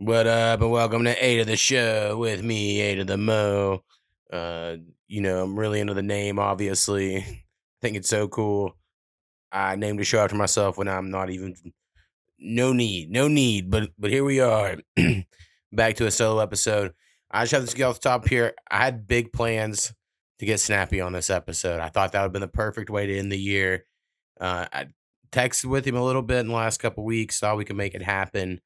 What up, and welcome to A to the Show with me, A to the Mo. Uh, I'm really into the name, obviously. I think it's so cool. I named the show after myself when I'm not even no need, but here we are. Back to a solo episode. I just have to get off the top here. I had big plans to get snappy on this episode. I thought that would have been the perfect way to end the year. I texted with him a little bit in the last couple weeks, thought we could make it happen,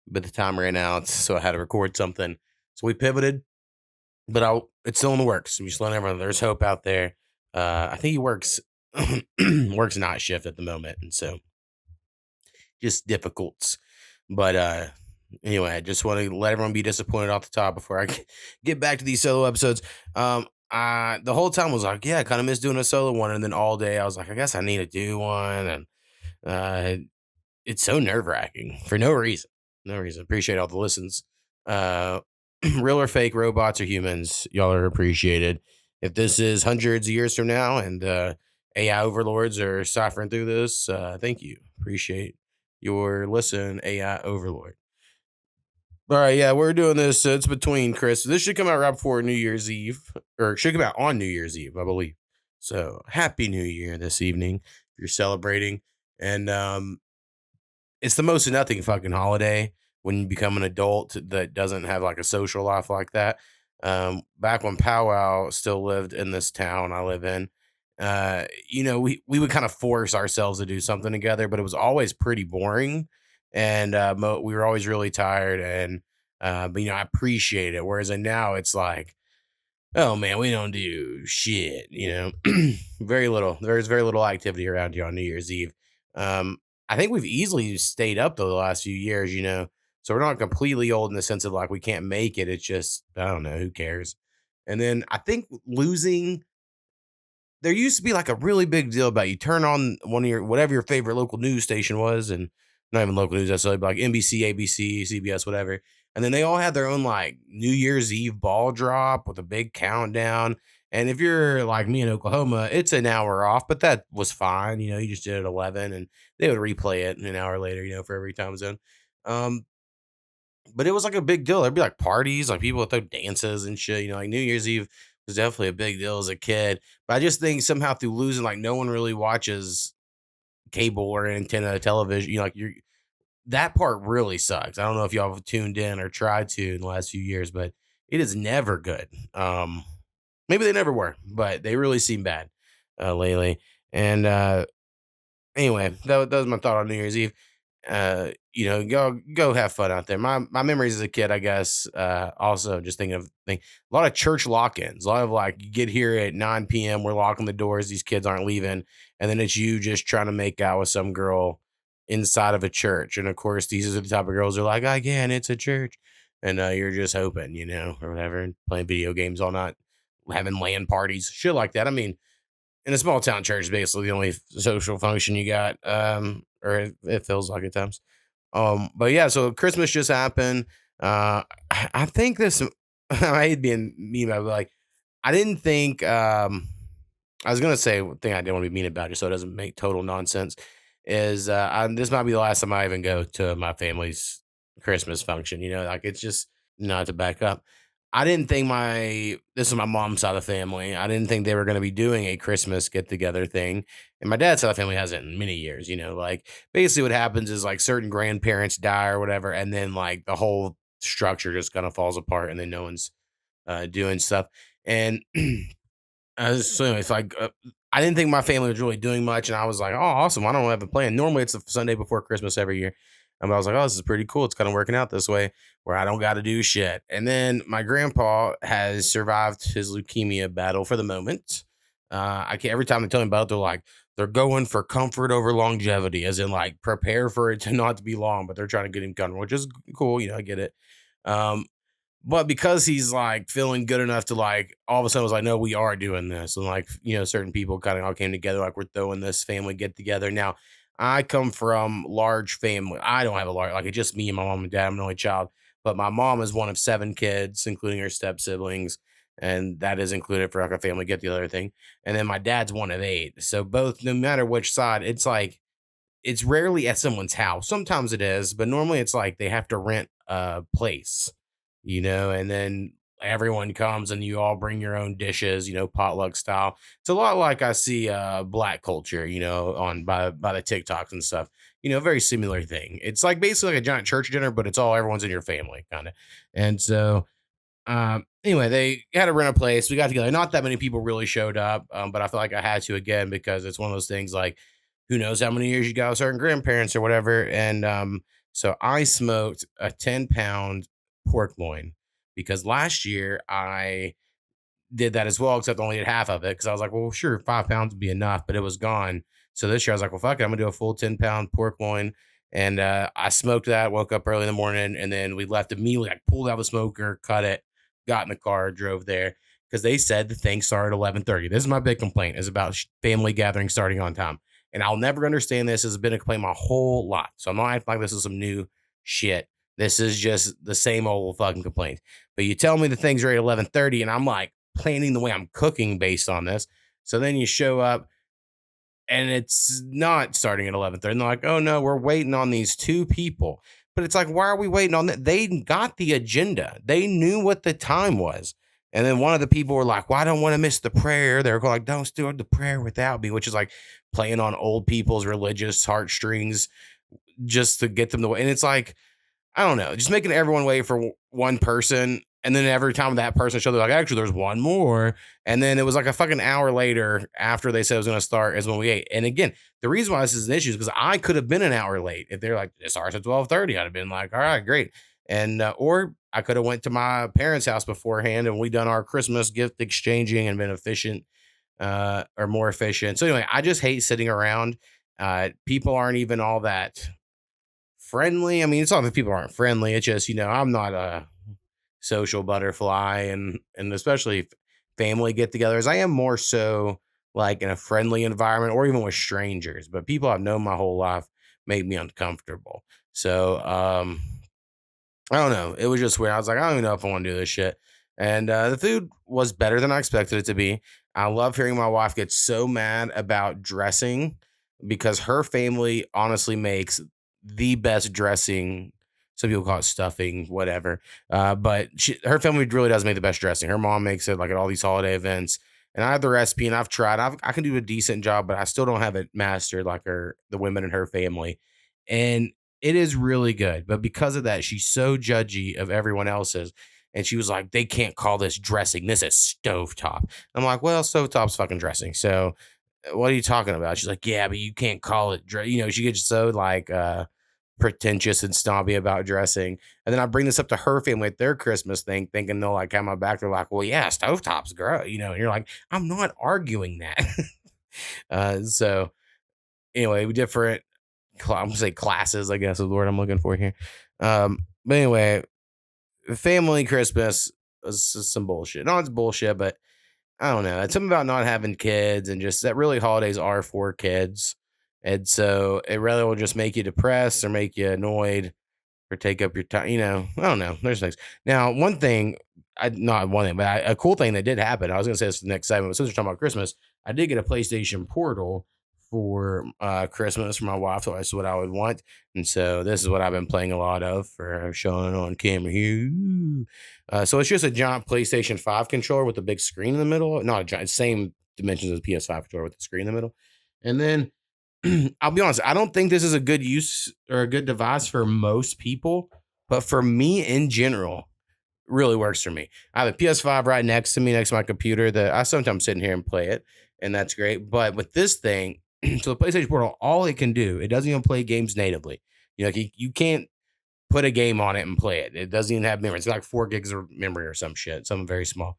but the time ran out, so I had to record something. So we pivoted, but it's still in the works. I'm just letting everyone know there's hope out there. I think he works works night shift at the moment, and so just difficult. But anyway, I just want to let everyone be disappointed off the top before I get back to these solo episodes. I the whole time was like, yeah, I kind of miss doing a solo one, and then all day I was like, I guess I need to do one, and uh, it's so nerve wracking for no reason. No reason. Appreciate all the listens. Uh, real or fake, robots or humans, y'all are appreciated. If this is hundreds of years from now and AI overlords are suffering through this, thank you. Appreciate your listen, AI overlord. All right, yeah, we're doing this. It's between Chris. This should come out right before New Year's Eve, or it should come out on New Year's Eve, I believe. So happy New Year this evening if you're celebrating. And it's the most of nothing fucking holiday when you become an adult that doesn't have like a social life like that. Back when Powwow still lived in this town I live in, we would kind of force ourselves to do something together, but it was always pretty boring, and we were always really tired. And but I appreciate it. Whereas now it's like, oh man, we don't do shit. Very little. There's very little activity around here on New Year's Eve. I think we've easily stayed up though the last few years. So we're not completely old in the sense of like we can't make it. It's just I don't know who cares. And then I think losing. There used to be like a really big deal about you turn on one of your whatever your favorite local news station was, and not even local news necessarily, but like NBC, ABC, CBS, whatever. And then they all had their own like New Year's Eve ball drop with a big countdown. And if you're like me in Oklahoma, it's an hour off, but that was fine. You just did it at 11 and they would replay it an hour later, for every time zone. Um, but it was like a big deal. There'd be like parties, like people would throw dances and shit. Like New Year's Eve was definitely a big deal as a kid. But I just think somehow through losing, like no one really watches cable or antenna television. That part really sucks. I don't know if y'all have tuned in or tried to in the last few years, but it is never good. Maybe they never were, but they really seem bad lately. And anyway, that was my thought on New Year's Eve. Go have fun out there. My memories as a kid, I guess. Also, just a lot of church lock-ins. A lot of like you get here at 9 p.m. We're locking the doors. These kids aren't leaving, and then it's you just trying to make out with some girl inside of a church. And of course, these are the type of girls who are like, I can. It's a church, and you're just hoping, or whatever, and playing video games all night, having LAN parties, shit like that. I mean, in a small town church, basically the only social function you got, or it feels like at times. But yeah, so Christmas just happened. I think this, I hate being mean about it, but like, I didn't think, I was gonna say one thing I didn't want to be mean about, just so it doesn't make total nonsense. Is this might be the last time I even go to my family's Christmas function? Like it's just not to back up. I didn't think this is my mom's side of the family. I didn't think they were going to be doing a Christmas get together thing. And my dad's side of the family hasn't in many years, like basically what happens is like certain grandparents die or whatever. And then like the whole structure just kind of falls apart and then no one's doing stuff. And so anyway, it's like, I didn't think my family was really doing much. And I was like, oh, awesome. I don't have a plan. Normally it's the Sunday before Christmas every year. And I was like, oh, this is pretty cool. It's kind of working out this way where I don't got to do shit. And then my grandpa has survived his leukemia battle for the moment. I can't, every time they tell me about it, they're like, they're going for comfort over longevity, as in like prepare for it to not to be long, but they're trying to get him comfortable, which is cool. I get it. But because he's like feeling good enough to like all of a sudden was like, no, we are doing this. And like, certain people kind of all came together, like we're throwing this family get together. Now, I come from large family. I don't have a large, like it's just me and my mom and dad. I'm an only child, but my mom is one of 7 kids, including her step siblings. And that is included for like a family get together thing. And then my dad's one of 8. So both, no matter which side, it's like it's rarely at someone's house. Sometimes it is, but normally it's like they have to rent a place, and then everyone comes and you all bring your own dishes, potluck style. It's a lot like I see black culture, on by the TikToks and stuff. Very similar thing. It's like basically like a giant church dinner, but it's all everyone's in your family kind of. And so anyway, they had to rent a place. We got together. Not that many people really showed up, but I feel like I had to again because it's one of those things like who knows how many years you got with certain grandparents or whatever. And so I smoked a 10-pound pork loin because last year I did that as well, except only did half of it because I was like, well, sure, 5 pounds would be enough, but it was gone. So this year I was like, well, fuck it, I'm gonna do a full 10-pound pork loin. And I smoked that, woke up early in the morning, and then we left immediately. I pulled out the smoker, cut it, got in the car, drove there because they said the thing started at 11:30. This is my big complaint is about family gatherings starting on time. And I'll never understand this. It's been a complaint my whole life. So I'm not acting like this is some new shit. This is just the same old fucking complaint. But you tell me the thing's ready at 11:30, and I'm like planning the way I'm cooking based on this. So then you show up and it's not starting at 11:30. And they're like, oh no, we're waiting on these two people. But it's like, why are we waiting on that? They got the agenda. They knew what the time was. And then one of the people were like, well, I don't want to miss the prayer. They're like, don't start the prayer without me, which is like playing on old people's religious heartstrings just to get them to. And it's like, I don't know, just making everyone wait for one person. And then every time that person showed, they're like, actually, there's one more. And then it was like a fucking hour later after they said it was going to start is when we ate. And again, the reason why this is an issue is because I could have been an hour late. If they're like, it starts at 12:30, I'd have been like, all right, great. And, or I could have went to my parents' house beforehand and we done our Christmas gift exchanging and been efficient or more efficient. So anyway, I just hate sitting around. People aren't even all that friendly. I mean, it's not that people aren't friendly. It's just, I'm not a social butterfly and especially family get-togethers. I am more so like in a friendly environment or even with strangers, but people I've known my whole life make me uncomfortable. So I don't know. It was just weird. I was like, I don't even know if I want to do this shit. And the food was better than I expected it to be. I love hearing my wife get so mad about dressing because her family honestly makes the best dressing. Some people call it stuffing, whatever. But her family really does make the best dressing. Her mom makes it like at all these holiday events. And I have the recipe and I've tried. I can do a decent job, but I still don't have it mastered like the women in her family. And it is really good. But because of that, she's so judgy of everyone else's. And she was like, they can't call this dressing. This is stovetop. I'm like, well, stovetop's fucking dressing. So what are you talking about? She's like, yeah, but you can't call it. She gets so like pretentious and snobby about dressing. And then I bring this up to her family at their Christmas thing, thinking they'll like have my back. They're like, well, yeah, stovetop's gross, and you're like, I'm not arguing that. So anyway, different, I'm gonna say classes, I guess is the word I'm looking for here. But anyway, family Christmas was some bullshit. No, it's bullshit, but I don't know. It's something about not having kids and just that really holidays are for kids. And so it really will just make you depressed or make you annoyed or take up your time. I don't know. There's things. Now, one thing, not one thing, but a cool thing that did happen. I was going to say this for the next segment, but since we're talking about Christmas, I did get a PlayStation Portal for Christmas for my wife. So that's what I would want. And so this is what I've been playing a lot of for showing on camera here. So it's just a giant PlayStation 5 controller with a big screen in the middle. Not a giant, same dimensions as a PS5 controller with the screen in the middle. And then I'll be honest, I don't think this is a good use or a good device for most people, but for me in general, really works for me. I have a PS5 right next to me, next to my computer that I sometimes sit in here and play it, and that's great. But with this thing, so the PlayStation Portal, all it can do, it doesn't even play games natively. You can't put a game on it and play it. It doesn't even have memory. It's got like 4 gigs of memory or some shit, something very small.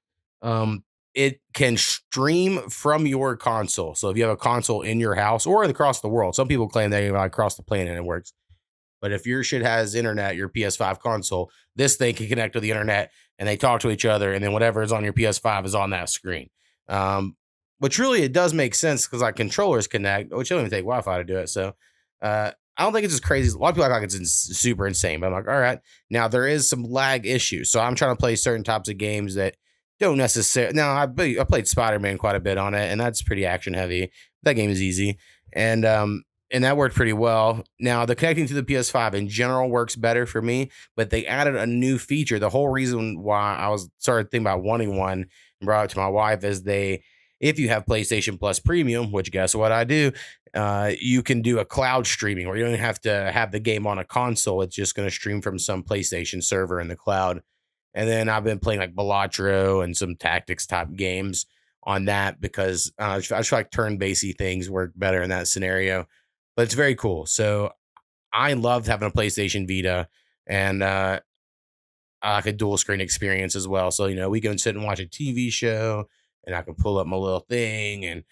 It can stream from your console. So if you have a console in your house or across the world, some people claim they across the planet and it works. But if your shit has internet, your PS5 console, this thing can connect to the internet and they talk to each other. And then whatever is on your PS5 is on that screen. Which really, it does make sense because like controllers connect, which don't even take Wi-Fi to do it. So I don't think it's as crazy. A lot of people act like it's super insane. But I'm like, all right. Now, there is some lag issues. So I'm trying to play certain types of games that don't necessarily. Now, I played Spider-Man quite a bit on it, and that's pretty action heavy. That game is easy. And and that worked pretty well. Now, the connecting to the PS5 in general works better for me, but they added a new feature. The whole reason why I was started thinking about wanting one and brought it to my wife is if you have PlayStation Plus Premium, which guess what I do, you can do a cloud streaming where you don't have to have the game on a console. It's just going to stream from some PlayStation server in the cloud. And then I've been playing like Balatro and some tactics type games on that because I just feel like turn-based things work better in that scenario. But it's very cool. So I loved having a PlayStation Vita, and I like a dual screen experience as well. So, we can sit and watch a TV show, and I can pull up my little thing and,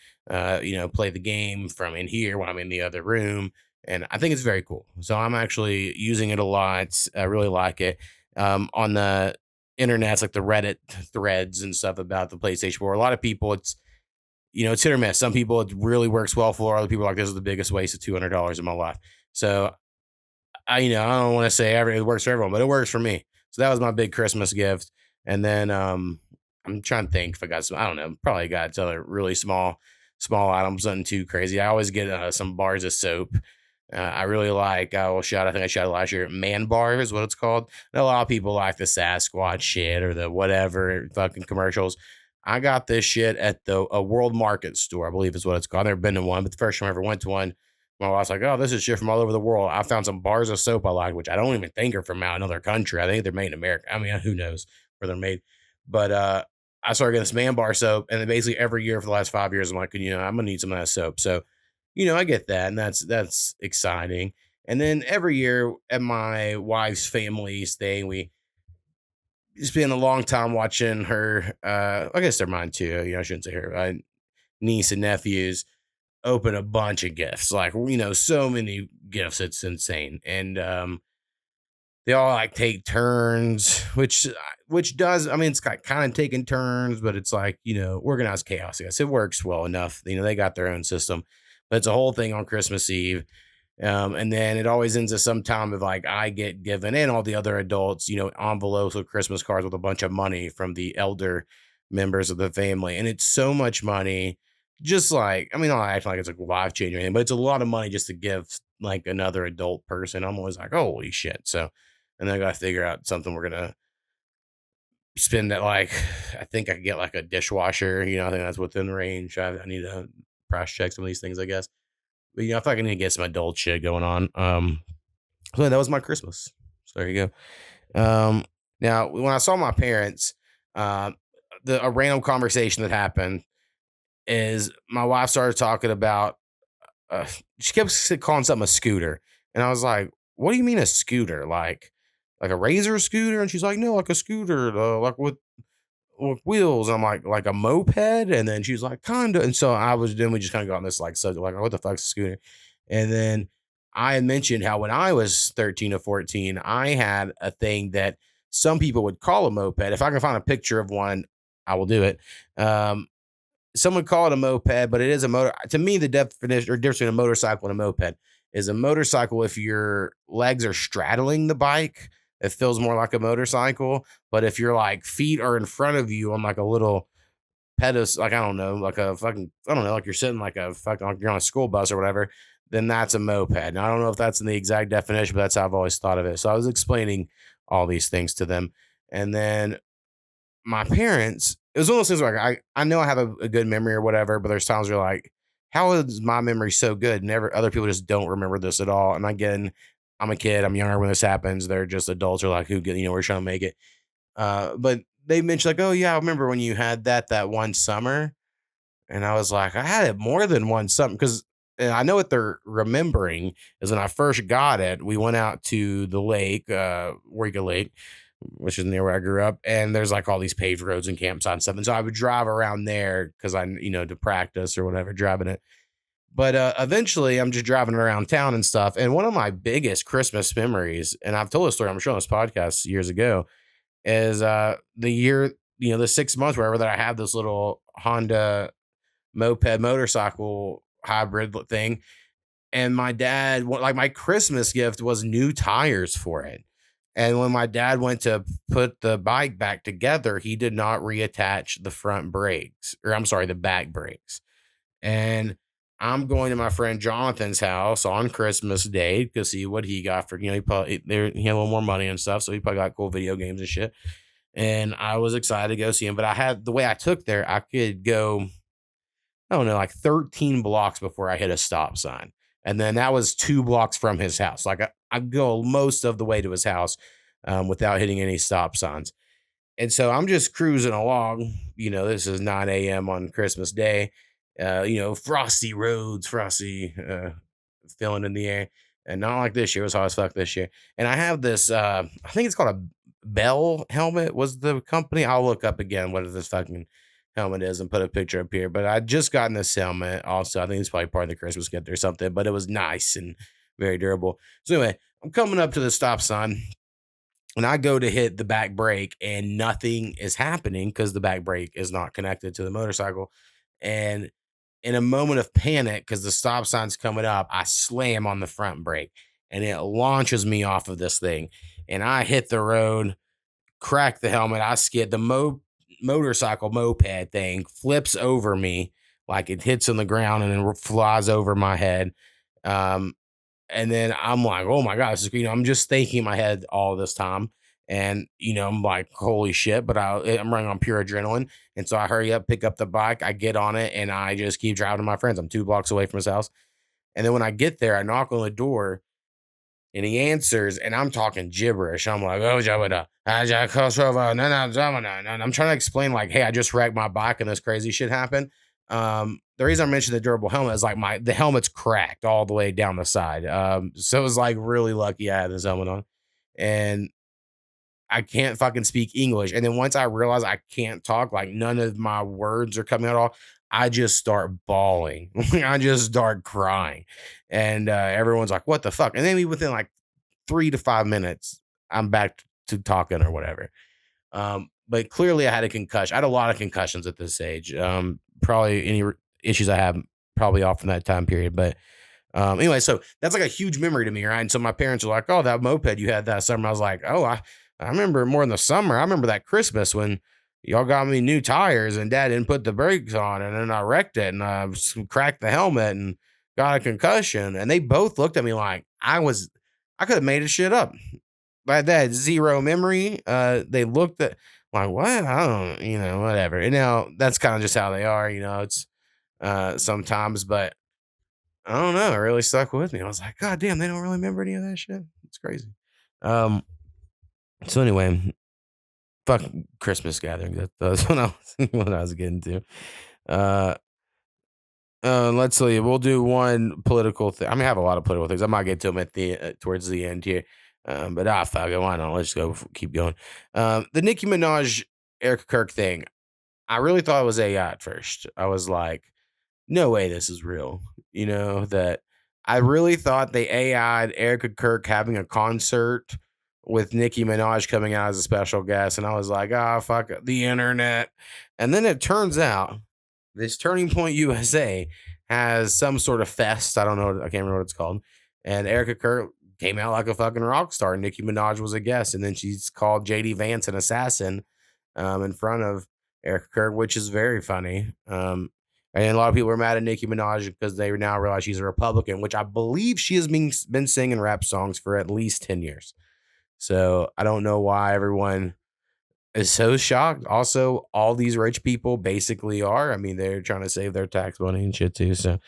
play the game from in here when I'm in the other room. And I think it's very cool. So I'm actually using it a lot. I really like it. On the internet's like the Reddit threads and stuff about the PlayStation 4. A lot of people, it's hit or miss. Some people it really works well for. Other people are like, this is the biggest waste of $200 in my life. So I don't want to say it works for everyone, but it works for me. So that was my big Christmas gift. And then I'm trying to think if I got some. I don't know. Probably got some other really small items, nothing too crazy. I always get some bars of soap. I really like. I think I shot it last year. Man bar is what it's called. And a lot of people like the Sasquatch shit or the whatever fucking commercials. I got this shit at the a World Market store, I believe is what it's called. I've never been to one, but the first time I ever went to one, my wife's like, "Oh, this is shit from all over the world." I found some bars of soap I like, which I don't even think are from out another country. I think they're made in America. I mean, who knows where they're made? But I started getting this man bar soap, and then basically every year for the last 5 years, I'm like, I'm gonna need some of that soap. So, I get that, and that's exciting. And then every year at my wife's family's thing, we spend a long time watching her. I guess they're mine too. I shouldn't say her. Niece and nephews open a bunch of gifts, like so many gifts, it's insane. And they all like take turns, which does, I mean, it's kind of taking turns, but it's like organized chaos. Yes, it works well enough. They got their own system, but it's a whole thing on Christmas Eve. And then it always ends at some time of like I get given and all the other adults, envelopes with Christmas cards with a bunch of money from the elder members of the family. And it's so much money. Just like, I mean, I act like it's like life changing or anything, but it's a lot of money just to give like another adult person. I'm always like, holy shit. So, and then I got to figure out something we're going to spend that like, I think I could get like a dishwasher. I think that's within range. I need to price check some of these things, I guess. But I feel like I need to get some adult shit going on. So that was my Christmas. So there you go. Now when I saw my parents, a random conversation that happened is my wife started talking about. She kept calling something a scooter, and I was like, "What do you mean a scooter? Like a razor scooter?" And she's like, "No, like a scooter, like with wheels." And I'm like a moped, and then she's like, "Kinda." And so we just kind of got on this like subject, like, what the fuck's a scooter? And then I had mentioned how when I was 13 or 14, I had a thing that some people would call a moped. If I can find a picture of one, I will do it. Some would call it a moped, but it is a motor. To me, the definition or difference between a motorcycle and a moped is a motorcycle. If your legs are straddling the bike, it feels more like a motorcycle. But if your like feet are in front of you on like a little pedestal, like I don't know, like a fucking, I don't know, like you're sitting like a fucking, like you're on a school bus or whatever, then that's a moped. And I don't know if that's in the exact definition, but that's how I've always thought of it. So I was explaining all these things to them. And then my parents, it was one of those things where I know I have a good memory or whatever, but there's times where like, how is my memory so good? Never other people just don't remember this at all. And again, I'm a kid, I'm younger when this happens. They're just adults are like, who get, we're trying to make it. But they mentioned like, oh yeah, I remember when you had that one summer. And I was like, I had it more than one summer because I know what they're remembering is when I first got it, we went out to the lake, Eureka Lake, which is near where I grew up. And there's like all these paved roads and campsites and stuff. And so I would drive around there because to practice or whatever, driving it. But eventually I'm just driving around town and stuff. And one of my biggest Christmas memories, and I've told this story, I'm sure on this podcast years ago, is the year, the 6 months, wherever that I have this little Honda moped motorcycle hybrid thing. And my dad, like my Christmas gift was new tires for it. And when my dad went to put the bike back together, he did not reattach the front brakes, or I'm sorry, the back brakes. And I'm going to my friend Jonathan's house on Christmas Day to see what he got for, he probably he had a little more money and stuff, so he probably got cool video games and shit. And I was excited to go see him, but I had the way I took there, I could go, I don't know, like 13 blocks before I hit a stop sign. And then that was 2 blocks from his house. Like I go most of the way to his house without hitting any stop signs. And so I'm just cruising along. This is 9 a.m. on Christmas Day. Frosty roads, frosty feeling in the air. And not like this year. It was hot as fuck this year. And I have this, I think it's called a Bell helmet was the company. I'll look up again what this fucking helmet is and put a picture up here. But I just gotten this helmet also. I think it's probably part of the Christmas gift or something. But it was nice and very durable. So anyway, I'm coming up to the stop sign. And I go to hit the back brake and nothing is happening because the back brake is not connected to the motorcycle. And in a moment of panic, because the stop sign's coming up, I slam on the front brake and it launches me off of this thing. And I hit the road, crack the helmet. I skid. The motorcycle moped thing flips over me like it hits on the ground and then flies over my head. And then I'm like, oh my God, I'm just thinking in my head all this time. And, I'm like, holy shit, but I'm running on pure adrenaline. And so I hurry up, pick up the bike, I get on it, and I just keep driving to my friends. I'm 2 blocks away from his house. And then when I get there, I knock on the door and he answers, and I'm talking gibberish. I'm like, oh, and I'm trying to explain, like, hey, I just wrecked my bike and this crazy shit happened. The reason I mentioned the durable helmet is like the helmet's cracked all the way down the side. So it was like really lucky I had this helmet on, and I can't fucking speak English. And then once I realize I can't talk, like none of my words are coming out at all, I just start bawling. I just start crying, and everyone's like, "What the fuck?" And then within like 3 to 5 minutes, I'm back to talking or whatever. But clearly, I had a concussion. I had a lot of concussions at this age. Probably any issues I have probably off from that time period. But anyway, so that's like a huge memory to me, right? And so my parents are like, "Oh, that moped you had that summer." I was like, "Oh, I remember more in the summer. I remember that Christmas when y'all got me new tires and Dad didn't put the brakes on, and then I wrecked it and I cracked the helmet and got a concussion." And they both looked at me like I could have made this shit up. But that zero memory. They looked at like, what? I don't, whatever. And now that's kind of just how they are. It's sometimes, but I don't know. It really stuck with me. I was like, God damn, they don't really remember any of that shit. It's crazy. So anyway, fuck Christmas gathering. That's what I was getting to. Let's see. We'll do one political thing. I have a lot of political things. I might get to them at the towards the end here. But fuck it. Why not? Let's go. Keep going. The Nicki Minaj, Erica Kirk thing. I really thought it was AI at first. I was like, no way this is real. That I really thought they AI'd Erica Kirk having a concert with Nicki Minaj coming out as a special guest. And I was like, fuck the internet. And then it turns out this Turning Point USA has some sort of fest. I don't know. I can't remember what it's called. And Erica Kirk came out like a fucking rock star. Nicki Minaj was a guest. And then she's called JD Vance an assassin in front of Erica Kirk, which is very funny. And a lot of people are mad at Nicki Minaj because they now realize she's a Republican, which I believe she has been singing rap songs for at least 10 years. So I don't know why everyone is so shocked. Also, all these rich people basically are. They're trying to save their tax money and shit too. So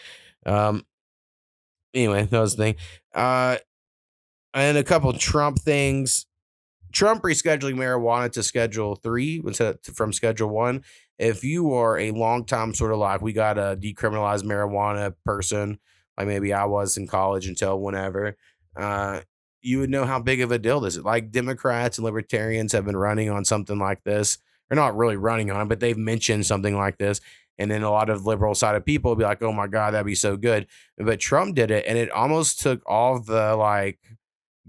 anyway, that was the thing. And a couple Trump things. Trump rescheduling marijuana to Schedule 3 instead from Schedule 1. If you are a long time sort of like, we got a decriminalized marijuana person, like maybe I was in college until whenever, you would know how big of a deal this is. Like Democrats and libertarians have been running on something like this. They're not really running on it, but they've mentioned something like this. And then a lot of liberal sided people will be like, oh my God, that'd be so good. But Trump did it, and it almost took all the like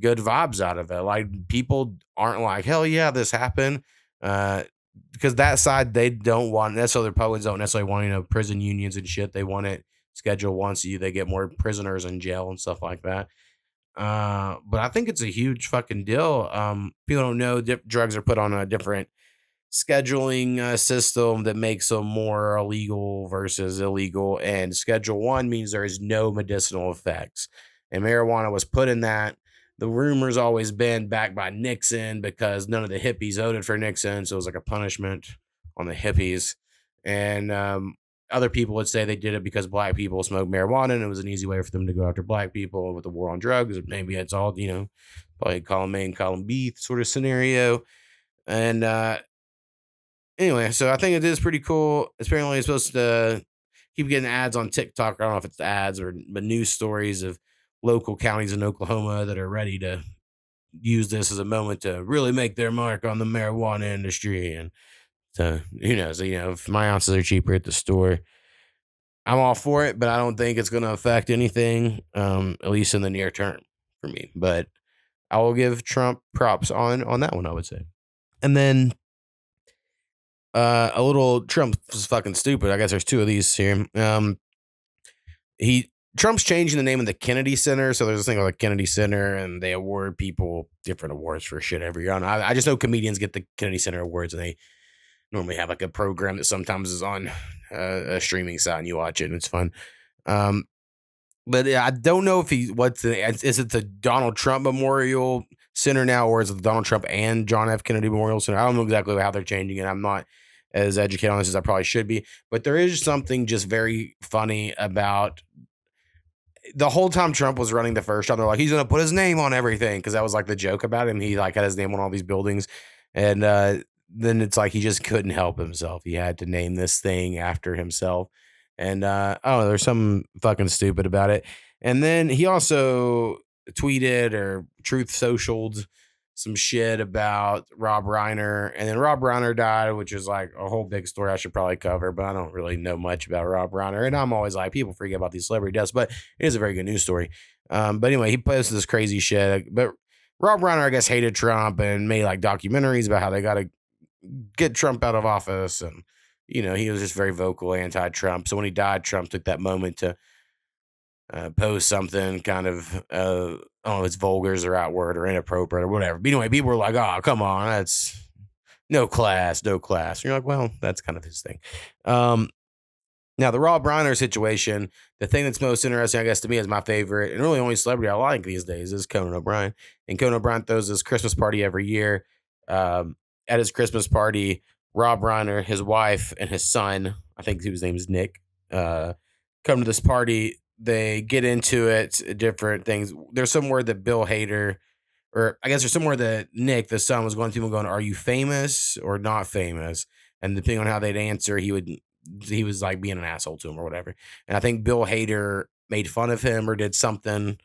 good vibes out of it. Like people aren't like, hell yeah, this happened. Because that side, they don't want necessarily, the Republicans don't necessarily want, prison unions and shit. They want it Schedule 1 so they get more prisoners in jail and stuff like that. But I think it's a huge fucking deal. People don't know drugs are put on a different scheduling system that makes them more illegal versus illegal. And Schedule 1 means there is no medicinal effects. And marijuana was put in that. The rumor's always been backed by Nixon because none of the hippies voted for Nixon. So it was like a punishment on the hippies. And other people would say they did it because black people smoked marijuana and it was an easy way for them to go after black people with the war on drugs. Maybe it's all, probably column A and column B sort of scenario. And anyway, so I think it is pretty cool. Apparently, it's supposed to keep getting ads on TikTok. I don't know if it's ads but news stories of local counties in Oklahoma that are ready to use this as a moment to really make their mark on the marijuana industry. And so, if my ounces are cheaper at the store, I'm all for it, but I don't think it's going to affect anything, at least in the near term for me. But I will give Trump props on that one, I would say. And then a little Trump is fucking stupid. I guess there's two of these here. Trump's changing the name of the Kennedy Center. So there's this thing called the Kennedy Center, and they award people different awards for shit every year. I just know comedians get the Kennedy Center awards, and they normally have like a program that sometimes is on a streaming site, and you watch it, and it's fun. But I don't know if is it the Donald Trump Memorial Center now, or is it the Donald Trump and John F. Kennedy Memorial Center? I don't know exactly how they're changing it. I'm not as educated on this as I probably should be, but there is something just very funny about the whole time Trump was running the first time. They're like, he's going to put his name on everything, because that was like the joke about him. He like had his name on all these buildings, and then it's like he just couldn't help himself. He had to name this thing after himself. And there's something fucking stupid about it. And then he also tweeted or truth socialed some shit about Rob Reiner. And then Rob Reiner died, which is like a whole big story I should probably cover, but I don't really know much about Rob Reiner. And I'm always like, people forget about these celebrity deaths, but it is a very good news story. But anyway, he posted this crazy shit. But Rob Reiner, I guess, hated Trump and made like documentaries about how they got to get Trump out of office. And, he was just very vocal anti-Trump. So when he died, Trump took that moment to post something kind of, I don't know if it's vulgar or outward or inappropriate or whatever. But anyway, people were like, oh, come on, that's no class. And you're like, well, that's kind of his thing. Now, the Rob Reiner situation, the thing that's most interesting, I guess, to me is my favorite, and really only celebrity I like these days is Conan O'Brien. And Conan O'Brien throws this Christmas party every year. At his Christmas party, Rob Reiner, his wife, and his son, I think his name is Nick, come to this party. They get into it, different things. There's somewhere that Bill Hader, or I guess there's somewhere that Nick, the son, was going to him going, are you famous or not famous? And depending on how they'd answer, he was like being an asshole to him or whatever. And I think Bill Hader made fun of him or did something,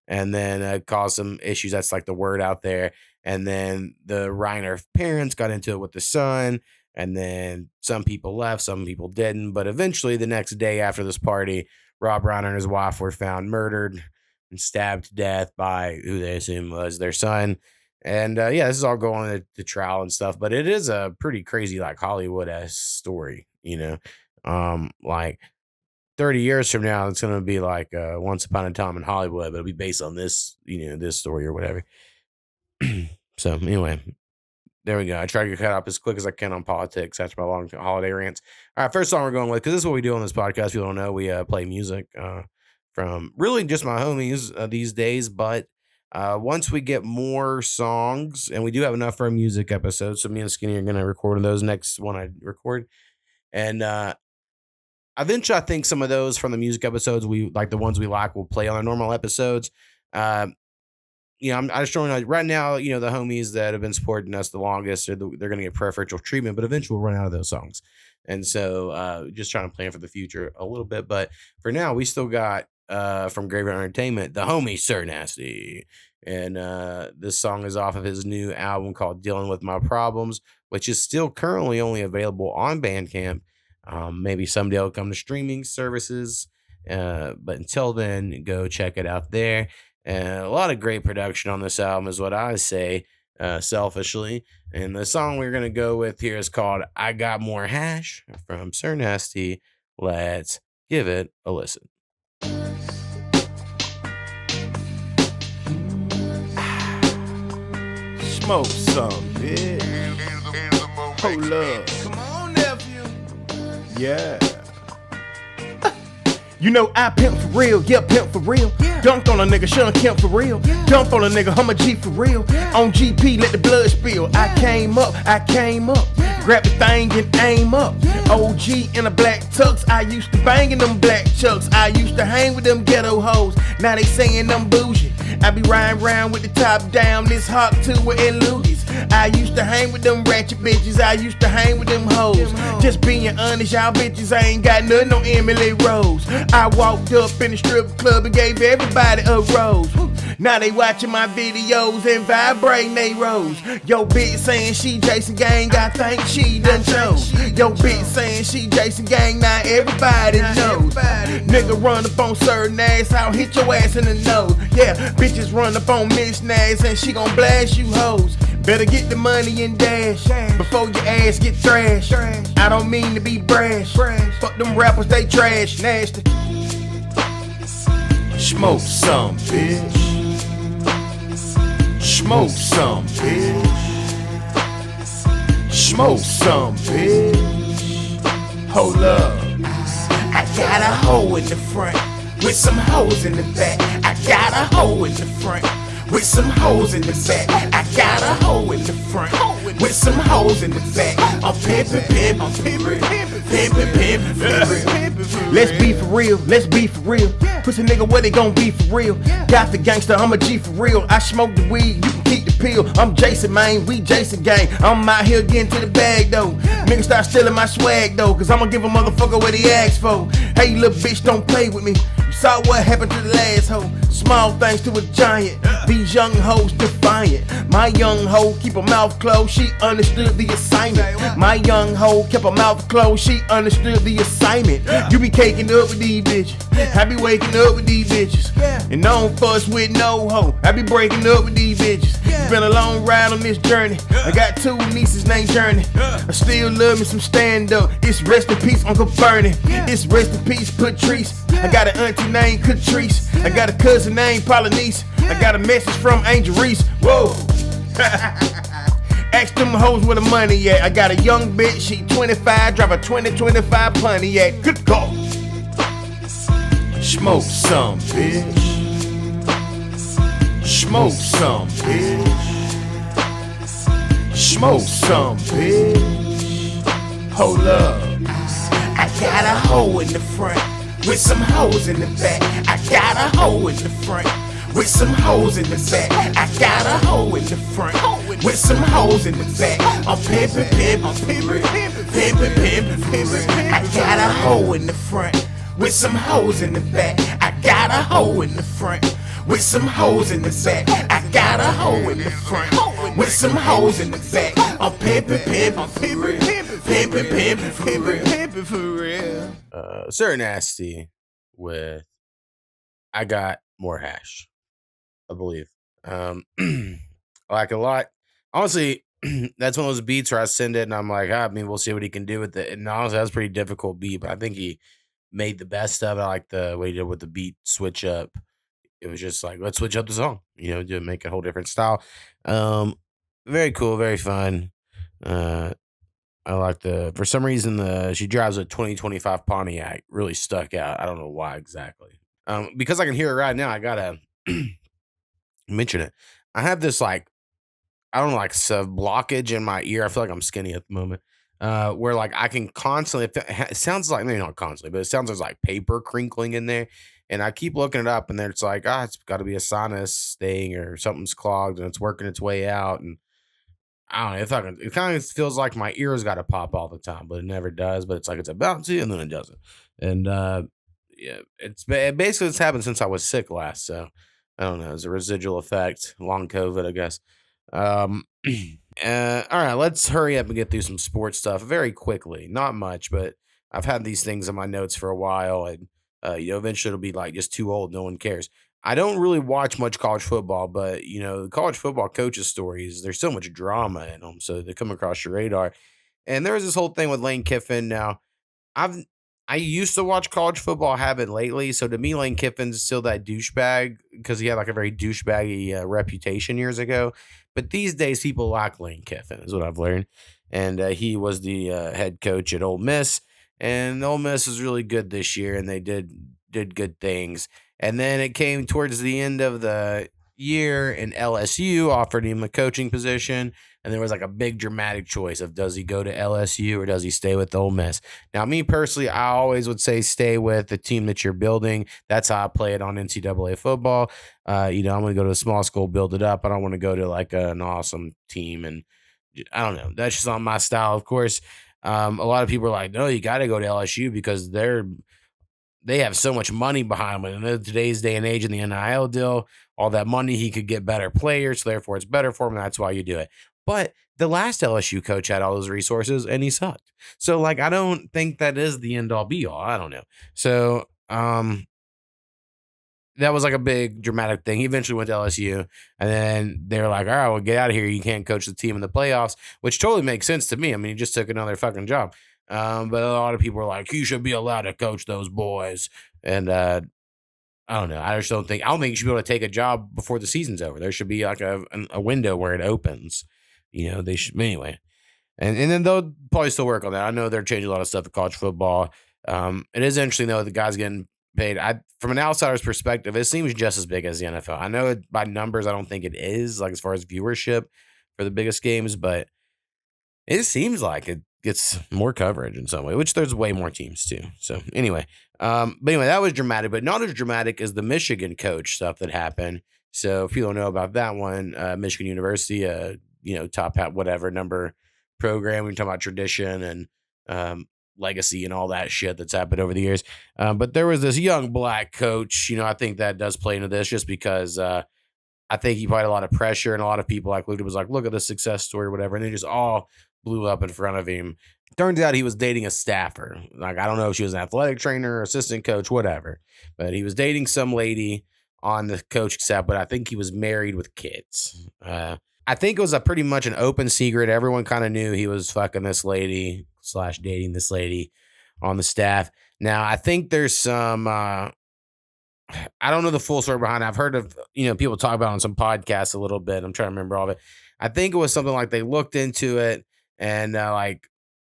and then caused some issues. That's like the word out there. And then the Reiner parents got into it with the son, and then some people left, some people didn't. But eventually, the next day after this party, Rob Reiner and his wife were found murdered and stabbed to death by who they assume was their son. And this is all going to trial and stuff, but it is a pretty crazy, like Hollywood-esque story, like 30 years from now, it's going to be like Once Upon a Time in Hollywood, but it'll be based on this, this story or whatever. So anyway, there we go. I try to get cut up as quick as I can on politics after my long holiday rants. All right, first song we're going with, because this is what we do on this podcast. If you don't know, we play music from really just my homies these days, but once we get more songs, and we do have enough for a music episode, so me and Skinny are going to record those next one I record. And eventually, I think some of those from the music episodes, we like the ones we like, will play on our normal episodes. I'm just showing like right now, the homies that have been supporting us the longest, they're going to get preferential treatment, but eventually we'll run out of those songs. And so just trying to plan for the future a little bit. But for now, we still got from Graveyard Entertainment, the homie Sir Nasty. And this song is off of his new album called Dealing With My Problems, which is still currently only available on Bandcamp. Maybe someday it'll come to streaming services. But until then, go check it out there. A lot of great production on this album is what I say, selfishly. And the song we're going to go with here is called I Got More Hash from Sir Nasty. Let's give it a listen. Smoke some, bitch. Hold up. Come on, nephew. Yeah. You know I pimp for real, yeah, pimp for real. Yeah. Dunked on a nigga, Sean Kemp for real. Yeah. Dumped on a nigga, I'm a G for real. Yeah. On GP, let the blood spill. Yeah. I came up. Yeah. Grab the thing and aim up. Yeah. OG in a black tux, I used to bang in them black chucks. I used to hang with them ghetto hoes, now they saying I'm bougie. I be riding around with the top down, this hawk tour and loogies. I used to hang with them ratchet bitches, I used to hang with them hoes. Just being honest, y'all bitches, I ain't got nothing on Emily Rose. I walked up in the strip club and gave everybody a rose. Now they watching my videos and vibrating they rose. Yo bitch saying she Jason Gang, I think she done chose. Yo bitch saying she Jason Gang, now everybody knows. Nigga run up on certain ass, I'll hit your ass in the nose. Yeah, bitches run up on Miss Nass and she gon' blast you hoes. Better get the money and dash before your ass get thrashed. I don't mean to be brash. Fuck them rappers, they trash, nasty. Smoke some, bitch. Smoke some, bitch. Smoke some, bitch. Hold up. I got a hoe in the front with some hoes in the back. I got a hoe in the front with some hoes in the back. I got a hoe in the front with some hoes in the back. I'm pimpin', I'm pimpin', pimpin'. Let's be for real, let's be for real. Pussy nigga, what they gon' be for real? Got the gangster, I'm a G for real. I smoke the weed, you can keep the pill. I'm Jason, man, we Jason gang. I'm out here getting to the bag though. Niggas start stealing my swag though, cause I'ma give a motherfucker what he asked for. Hey little bitch, don't play with me. You saw what happened to the last hoe. Small things to a giant. These young hoes defiant. My young hoe keep her mouth closed, she understood the assignment. My young hoe kept her mouth closed, she understood the assignment. You be caking up with these bitches, I be waking up with these bitches. And I don't fuss with no hoe, I be breaking up with these bitches. It's been a long ride on this journey. I got 2 nieces named Journey. I still love me some stand up. It's rest in peace Uncle Bernie. It's rest in peace Patrice. I got an auntie named Catrice. I got a cousin named Polynese. I got a message from Angel Reese. Whoa. Ask them hoes where the money at. I got a young bitch, she 25, drive a 2025 Pontiac. Good call. Smoke some, bitch. Smoke some, bitch. Smoke some, bitch. Hold up. I got a hoe in the front with some hoes in the back. I got a hoe in the front with some hoes in the back. I got a hoe in the front with some hoes in the back. I'm pimpin', I'm pimpin'. I got a hoe in the front with some hoes in the back. I got a hoe in the front with some hoes in the back. I got a hoe in the front with some hoes in the back. I'm pimpin', I'm pimpin' for real. Sir Nasty with I Got More Hash, I believe. I like it a lot. Honestly, that's one of those beats where I send it and I'm like, I mean, we'll see what he can do with it. And honestly, that's a pretty difficult beat, but I think he made the best of it. I like the way he did with the beat switch up. It was just like, let's switch up the song, to make a whole different style. Very cool, very fun. I like for some reason, she drives a 2025 Pontiac really stuck out. I don't know why exactly. Because I can hear it right now, I gotta mention it. I have this I don't know, blockage in my ear. I feel like I'm skinny at the moment. Where I can constantly, it sounds like, maybe not constantly, but it sounds like paper crinkling in there. And I keep looking it up and then it's like, it's got to be a sinus thing or something's clogged and it's working its way out. And I don't know, it kind of feels like my ears got to pop all the time, but it never does. But it's like it's about to and then it doesn't. And yeah, basically it's happened since I was sick last. So I don't know, it's a residual effect, long COVID, I guess. All right, let's hurry up and get through some sports stuff very quickly. Not much, but I've had these things in my notes for a while, and eventually it'll be just too old. No one cares. I don't really watch much college football, but the college football coaches' stories, there's so much drama in them, so they come across your radar. And there was this whole thing with Lane Kiffin. Now, I used to watch college football, I haven't lately. So to me, Lane Kiffin's still that douchebag because he had a very douchebaggy reputation years ago. But these days, people like Lane Kiffin, is what I've learned. and he was the head coach at Ole Miss. And Ole Miss was really good this year, and they did good things. And then it came towards the end of the year, and LSU offered him a coaching position, and there was like a big dramatic choice of does he go to LSU or does he stay with Ole Miss? Now, me personally, I always would say stay with the team that you're building. That's how I play it on NCAA football. I'm going to go to a small school, build it up. I don't want to go to like an awesome team, and I don't know. That's just not my style, of course. A lot of people are like, no, you got to go to LSU because they have so much money behind them. And in today's day and age in the NIL deal, all that money, he could get better players. So therefore, it's better for him. That's why you do it. But the last LSU coach had all those resources and he sucked. So, like, I don't think that is the end all be all. I don't know. So, that was like a big dramatic thing. He eventually went to LSU, and then they were like, all right, well, get out of here. You can't coach the team in the playoffs, which totally makes sense to me. I mean, he just took another fucking job. But a lot of people are like, you should be allowed to coach those boys. And I don't know. I don't think you should be able to take a job before the season's over. There should be like a window where it opens. They should anyway. And then they'll probably still work on that. I know they're changing a lot of stuff in college football. It is interesting though, the guys getting paid. From an outsider's perspective, it seems just as big as the NFL. I know by numbers, I don't think it is, like as far as viewership for the biggest games, but it seems like it gets more coverage in some way, which there's way more teams too. So anyway, that was dramatic, but not as dramatic as the Michigan coach stuff that happened. So if you don't know about that one, Michigan University, top hat, whatever number program. We talk about tradition and legacy and all that shit that's happened over the years. But there was this young black coach. I think that does play into this just because I think he probably had a lot of pressure, and a lot of people like looked at was like, look at the success story or whatever. And they just all blew up in front of him. Turns out he was dating a staffer. Like, I don't know if she was an athletic trainer, assistant coach, whatever, but he was dating some lady on the coaching staff, but I think he was married with kids. I think it was a pretty much an open secret. Everyone kind of knew he was fucking this lady / dating this lady on the staff. Now, I think there's some, I don't know the full story behind it. I've heard of, people talk about it on some podcasts a little bit. I'm trying to remember all of it. I think it was something like they looked into it and like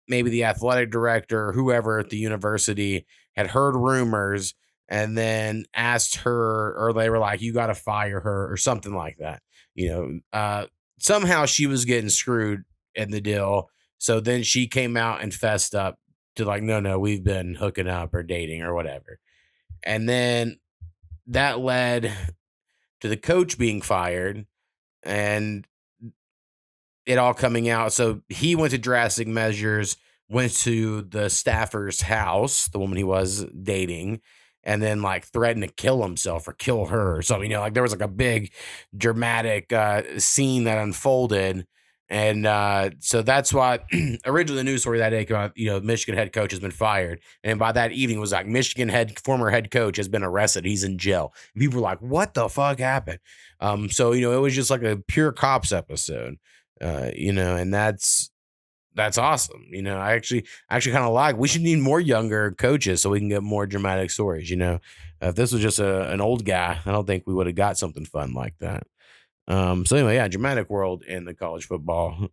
maybe the athletic director or whoever at the university had heard rumors and then asked her, or they were like, you got to fire her or something like that. Somehow she was getting screwed in the deal. So then she came out and fessed up to like, no, we've been hooking up or dating or whatever. And then that led to the coach being fired and it all coming out. So he went to drastic measures, went to the staffer's house, the woman he was dating, and then like threatened to kill himself or kill her or something. Like there was like a big dramatic scene that unfolded. And so that's why originally the news story that day came out, Michigan head coach has been fired. And by that evening it was like former head coach has been arrested. He's in jail. And people were like, what the fuck happened? So, it was just like a pure cops episode, and that's awesome. I actually kind of like, we should need more younger coaches so we can get more dramatic stories. If this was just an old guy, I don't think we would have got something fun like that. So anyway, yeah, dramatic world in the college football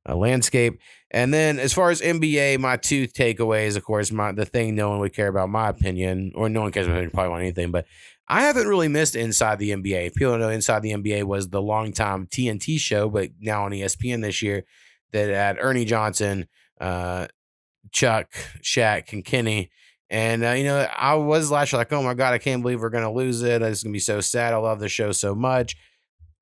landscape. And then as far as NBA, my two takeaways, of course, the thing no one would care about my opinion, or no one cares about probably want anything, but I haven't really missed Inside the NBA. If people don't know, Inside the NBA was the longtime TNT show, but now on ESPN this year, that had Ernie Johnson, Chuck, Shaq, and Kenny. And, I was last year like, oh my God, I can't believe we're going to lose it. It's going to be so sad. I love the show so much.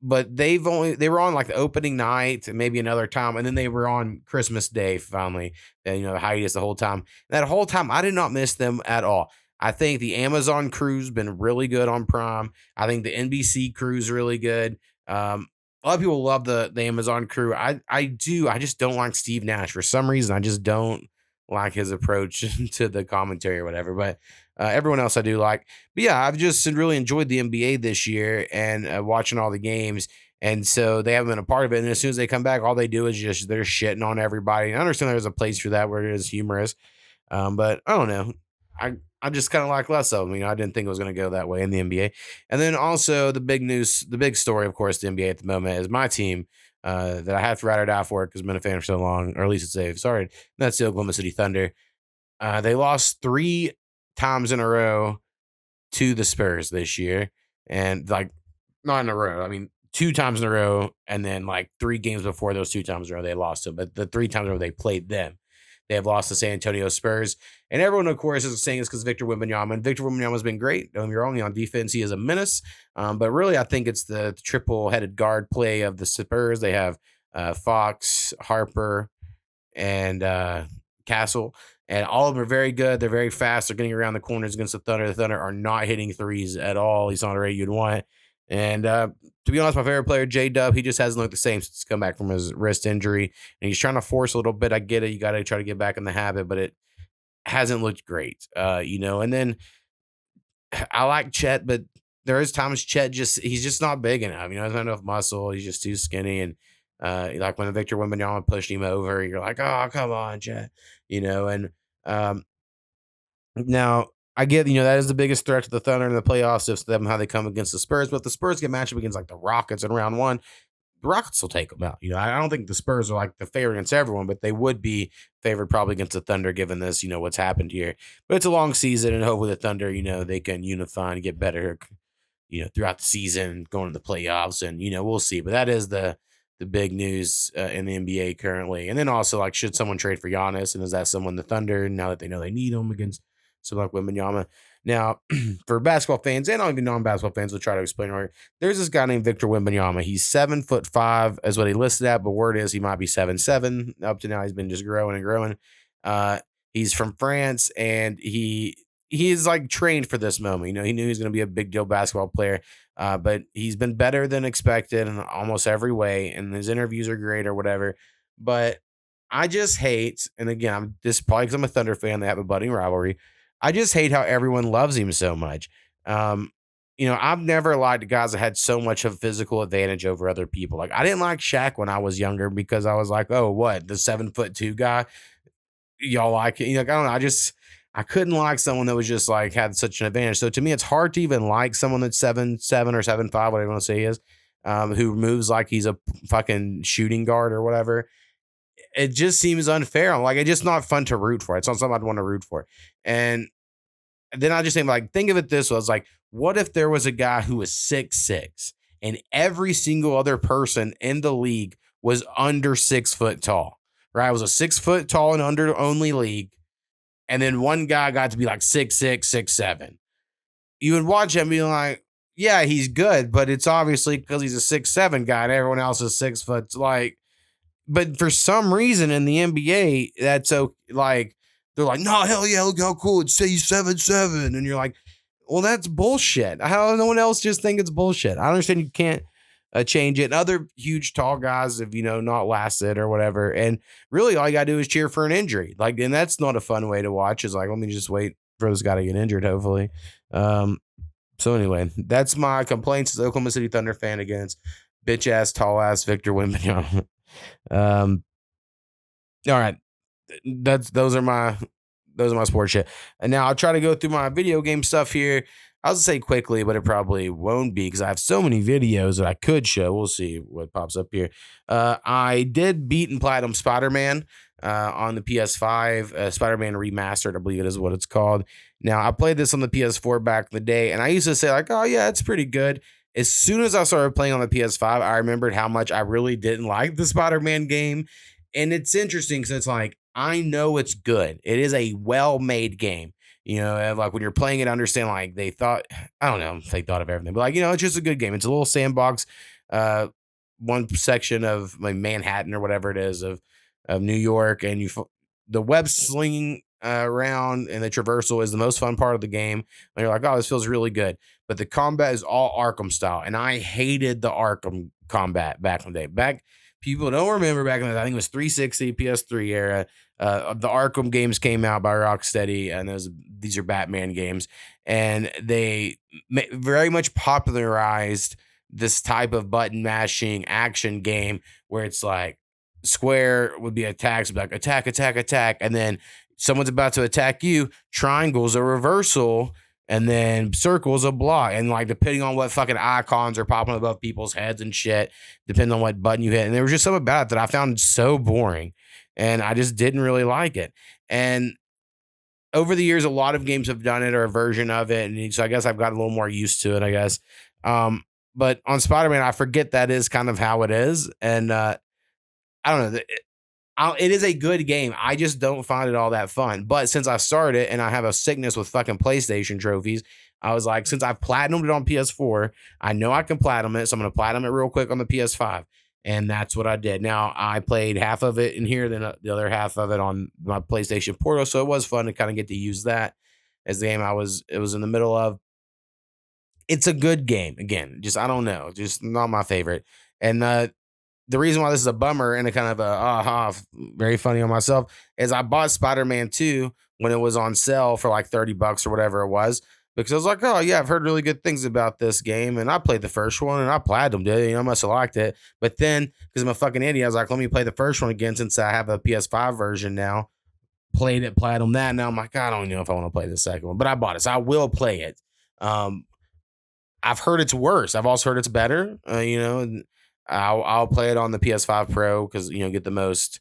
But they were on like the opening night and maybe another time. And then they were on Christmas Day finally, and, the hiatus the whole time. That whole time, I did not miss them at all. I think the Amazon crew's been really good on Prime. I think the NBC crew's really good. A lot of people love the Amazon crew. I do. I just don't like Steve Nash for some reason. I just don't like his approach to the commentary or whatever. But everyone else I do like. But yeah, I've just really enjoyed the NBA this year and watching all the games. And so they haven't been a part of it. And as soon as they come back, all they do is just they're shitting on everybody. And I understand there's a place for that where it is humorous. But I don't know. I just kind of like less of them. I didn't think it was going to go that way in the NBA. And then also the big news, the big story, of course, the NBA at the moment is my team, that I have to ride or die for because I've been a fan for so long, or at least it's safe. Sorry, that's the Oklahoma City Thunder. They lost 3 times in a row to the Spurs this year, and like not in a row. I mean, 2 times in a row, and then like 3 games before those 2 times in a row they lost them. But the 3 times in a row they played them, they have lost to San Antonio Spurs. And everyone, of course, is saying it's because Victor Wembanyama. And Victor Wembanyama has been great. Don't get me wrong, on defense, he is a menace. But really, I think it's the triple-headed guard play of the Spurs. They have Fox, Harper, and Castle. And all of them are very good. They're very fast. They're getting around the corners against the Thunder. The Thunder are not hitting threes at all. He's not a rate you'd want. And to be honest, my favorite player, J-Dub, he just hasn't looked the same since he's come back from his wrist injury. And he's trying to force a little bit. I get it. You got to try to get back in the habit, but it hasn't looked great. And then I like Chet, but there is times Chet he's just not big enough. He doesn't have enough muscle. He's just too skinny. And like when Victor Wembanyama pushed him over, you're like, oh, come on, Chet. Now I get, that is the biggest threat to the Thunder in the playoffs if them how they come against the Spurs. But if the Spurs get matched up against like the Rockets in round one, the Rockets will take them out. I don't think the Spurs are like the favorite against everyone, but they would be favored probably against the Thunder given this, what's happened here. But it's a long season, and hopefully the Thunder, they can unify and get better, throughout the season, going to the playoffs, and we'll see. But that is the big news in the NBA currently. And then also, like, should someone trade for Giannis, and is that someone the Thunder now that they know they need him against someone like Wembanyama? Now, for basketball fans and even non-basketball fans, we'll try to explain it. There's this guy named Victor Wembanyama. He's 7'5" is what he listed at, but word is he might be 7'7". Up to now, he's been just growing and growing. He's from France, and he is like trained for this moment. He knew he was going to be a big deal basketball player, but he's been better than expected in almost every way, and his interviews are great or whatever. But I just hate, and again, this is probably because I'm a Thunder fan, they have a budding rivalry. I just hate how everyone loves him so much. I've never liked guys that had so much of physical advantage over other people. Like, I didn't like Shaq when I was younger because I was like, oh, what, the 7'2" guy? Y'all like it? I don't know. I couldn't like someone that was just like had such an advantage. So to me, it's hard to even like someone that's 7'7" or 7'5", whatever you want to say he is, who moves like he's a fucking shooting guard or whatever. It just seems unfair. I'm like, it's just not fun to root for. It's not something I'd want to root for. And then I just think of it this way. It's like, what if there was a guy who was 6'6" and every single other person in the league was under 6 foot tall, right? It was a 6 foot tall and under only league. And then one guy got to be like 6'6", 6'7". You would watch him and be like, yeah, he's good, but it's obviously because he's a 6'7" guy and everyone else is 6 foot. Like, but for some reason in the NBA, that's so like, they're like, no, hell yeah, look how cool it's say 7'7", and you're like, well, that's bullshit. How does no one else just think it's bullshit? I understand you can't change it. And other huge tall guys have not lasted or whatever, and really all you gotta do is cheer for an injury. Like, and that's not a fun way to watch. Is like, let me just wait for this guy to get injured, hopefully. So anyway, that's my complaints as Oklahoma City Thunder fan against bitch ass tall ass Victor Wembanyama. All right. Those are my sports shit. And now I'll try to go through my video game stuff here. I'll just say quickly, but it probably won't be because I have so many videos that I could show. We'll see what pops up here. I did beat and platinum Spider-Man on the PS5, Spider-Man Remastered, I believe it is what it's called. Now, I played this on the PS4 back in the day, and I used to say like, oh yeah, it's pretty good. As soon as I started playing on the PS5, I remembered how much I really didn't like the Spider-Man game. And it's interesting because it's like, I know it's good. It is a well-made game. Like when you're playing it, understand like they thought, I don't know if they thought of everything, but like, it's just a good game. It's a little sandbox, one section of like Manhattan or whatever it is of New York. And the web slinging around and the traversal is the most fun part of the game. And you're like, oh, this feels really good. But the combat is all Arkham style. And I hated the Arkham combat back in the day. People don't remember back in the day, I think it was 360, PS3 era. The Arkham games came out by Rocksteady, and these are Batman games. And they very much popularized this type of button mashing action game where it's like square would be attacks, would be like attack, attack, attack. And then someone's about to attack you, triangle's a reversal. And then circle is a block. And like depending on what fucking icons are popping above people's heads and shit, depending on what button you hit. And there was just something about it that I found so boring. And I just didn't really like it. And over the years, a lot of games have done it or a version of it. And so I guess I've got a little more used to it, I guess. But on Spider-Man, I forget that is kind of how it is. And I don't know. It is a good game. I just don't find it all that fun. But since I started and I have a sickness with fucking PlayStation trophies, I was like, since I've platinumed it on PS4, I know I can platinum it. So I'm going to platinum it real quick on the PS5. And that's what I did. Now, I played half of it in here, then the other half of it on my PlayStation Portal. So it was fun to kind of get to use that as the game it was in the middle of. It's a good game. Again, just, I don't know, just not my favorite. And the reason why this is a bummer and a kind of very funny on myself is I bought Spider-Man 2 when it was on sale for like $30 or whatever it was, because I was like, oh yeah, I've heard really good things about this game. And I played the first one and I platinumed it, I must have liked it. But then because I'm a fucking idiot, I was like, let me play the first one again since I have a PS5 version now. Played it, platinumed that. Now I'm like, I don't know if I want to play the second one, but I bought it. So I will play it. I've heard it's worse. I've also heard it's better, and I'll play it on the PS5 Pro because get the most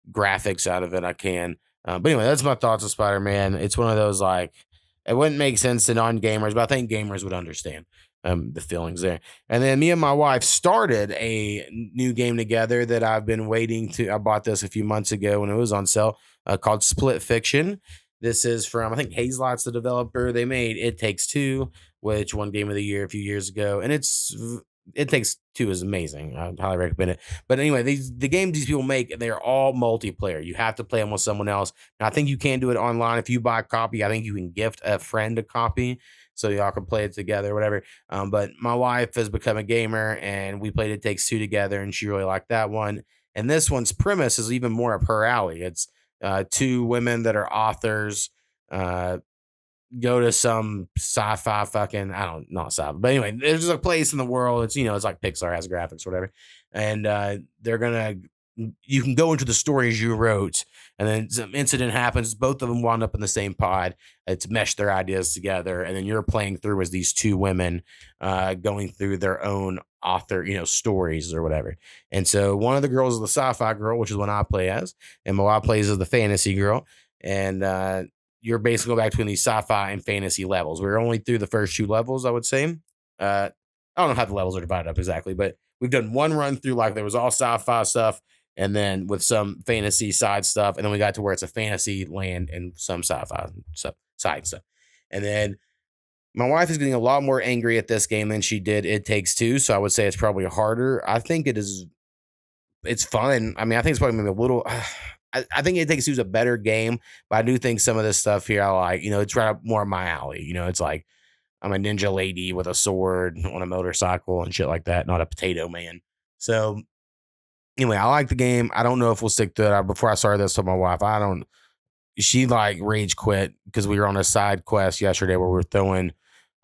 graphics out of it I can. But anyway, that's my thoughts on Spider-Man. It's one of those like it wouldn't make sense to non-gamers, but I think gamers would understand the feelings there. And then me and my wife started a new game together that I've been waiting to. I bought this a few months ago when it was on sale, called Split Fiction. This is from, I think, Hazelot's the developer. They made It Takes Two, which won Game of the Year a few years ago. And It Takes Two is amazing. I highly recommend it. But anyway, the games these people make, they're all multiplayer. You have to play them with someone else. Now, I think you can do it online. If you buy a copy, I think you can gift a friend a copy so y'all can play it together or whatever. But my wife has become a gamer, and we played It Takes Two together, and she really liked that one. And this one's premise is even more up her alley. It's two women that are authors go to some sci-fi fucking, I don't know, sci-fi, but anyway, there's a place in the world. It's, it's like Pixar has graphics or whatever. And you can go into the stories you wrote, and then some incident happens. Both of them wound up in the same pod. It's meshed their ideas together. And then you're playing through as these two women going through their own author, stories or whatever. And so one of the girls is the sci-fi girl, which is what I play as, and my wife plays as the fantasy girl. And you're basically going back between these sci-fi and fantasy levels. We're only through the first two levels, I would say. I don't know how the levels are divided up exactly, but we've done one run through, like there was all sci-fi stuff, and then with some fantasy side stuff, and then we got to where it's a fantasy land and some sci-fi side stuff. And then my wife is getting a lot more angry at this game than she did It Takes Two, so I would say it's probably harder. I think it's fun. I mean, I think it's probably maybe a little. I think It Takes Two is a better game, but I do think some of this stuff here I like. It's right up more my alley. It's like I'm a ninja lady with a sword on a motorcycle and shit like that, not a potato man. So anyway, I like the game. I don't know if we'll stick to it. Before I started this with my wife, she like rage quit because we were on a side quest yesterday where we were throwing.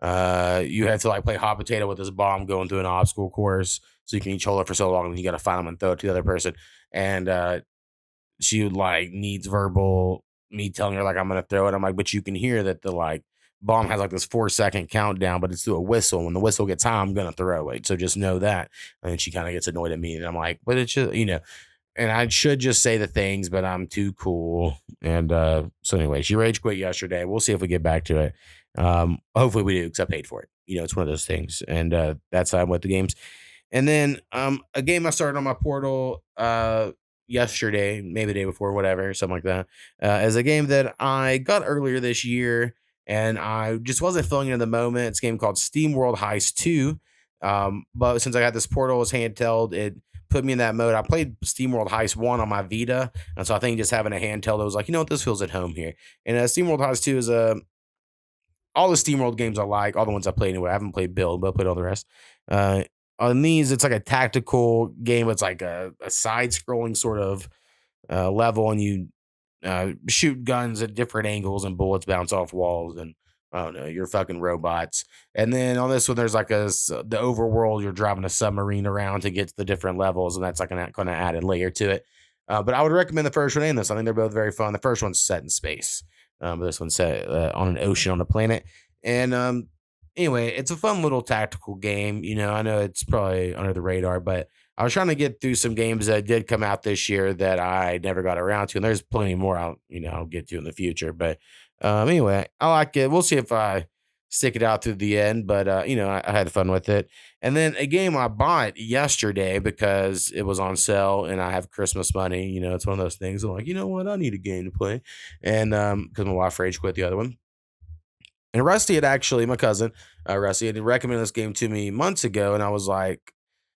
You have to like play hot potato with this bomb going through an obstacle course, so you can each hold it for so long, and you got to find them and throw it to the other person. And she like needs verbal me telling her like I'm gonna throw it. I'm like, but you can hear that the like bomb has like this 4-second countdown, but it's through a whistle. When the whistle gets high, I'm gonna throw it. So just know that. And then she kind of gets annoyed at me, and I'm like, but it's just and I should just say the things, but I'm too cool. And so anyway, she rage quit yesterday. We'll see if we get back to it. Hopefully we do, because I paid for it. It's one of those things. And that's how I'm with the games. And then a game I started on my portal yesterday, maybe the day before, whatever, something like that, is a game that I got earlier this year, and I just wasn't feeling it in the moment. It's a game called Steamworld Heist 2. But since I got this portal as handheld, it put me in that mode. I played Steamworld Heist 1 on my Vita, and so I think just having a handheld, I was like, this feels at home here. And Steamworld Heist 2 is all the Steamworld games I like, all the ones I played anyway. I haven't played Build, but I played all the rest. On these, it's like a tactical game. It's like a side-scrolling sort of level, and you shoot guns at different angles, and bullets bounce off walls, and I don't know, you're fucking robots. And then on this one, there's like the overworld. You're driving a submarine around to get to the different levels, and that's like an kind of added layer to it. But I would recommend the first one and this. I think they're both very fun. The first one's set in space, but this one's set on an ocean on a planet. And anyway, it's a fun little tactical game. You know, I know it's probably under the radar, but I was trying to get through some games that did come out this year that I never got around to, and there's plenty more I'll get to in the future. But anyway, I like it. We'll see if I stick it out through the end, but I had fun with it. And then a game I bought yesterday because it was on sale and I have Christmas money. You know, it's one of those things. I'm like, you know what? I need a game to play, and because my wife rage quit the other one. And my cousin, Rusty, had recommended this game to me months ago, and I was like,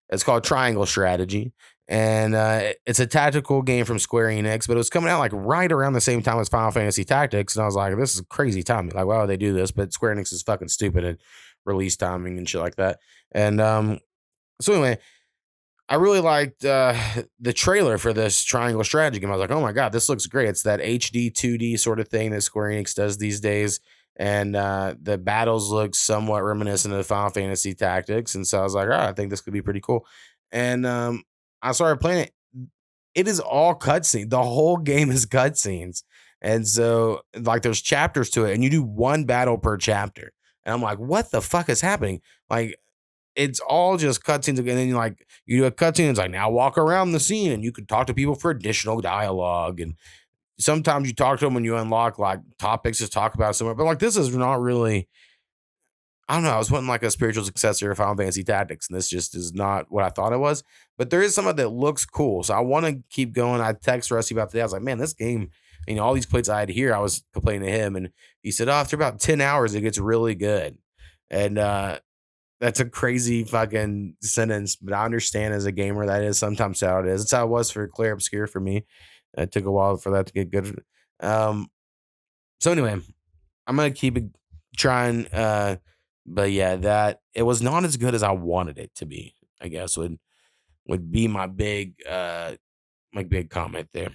it's called Triangle Strategy, and it's a tactical game from Square Enix, but it was coming out like right around the same time as Final Fantasy Tactics, and I was like, this is crazy timing. Like, why would they do this? But Square Enix is fucking stupid at release timing and shit like that. And so anyway, I really liked the trailer for this Triangle Strategy game. I was like, oh my God, this looks great. It's that HD 2D sort of thing that Square Enix does these days. And the battles look somewhat reminiscent of Final Fantasy Tactics. And so I was like, I think this could be pretty cool. And I started playing it. It is all cutscenes. The whole game is cutscenes. And so, like, there's chapters to it, and you do one battle per chapter. And I'm like, what the fuck is happening? Like, it's all just cutscenes. And then, like, you do a cutscene, it's like, now walk around the scene, and you can talk to people for additional dialogue. And sometimes you talk to them when you unlock like topics to talk about somewhere, but like this is not really, I don't know. I was wanting like a spiritual successor of Final Fantasy Tactics, and this just is not what I thought it was. But there is some of it that looks cool, so I want to keep going. I text Rusty about today. I was like, man, this game, all these plates I had here, I was complaining to him, and he said, after about 10 hours, it gets really good. And that's a crazy fucking sentence, but I understand as a gamer that is sometimes how it is. It's how it was for Claire Obscure for me. It took a while for that to get good. So anyway, I'm gonna keep it trying. But yeah, that it was not as good as I wanted it to be, I guess would be my big comment there.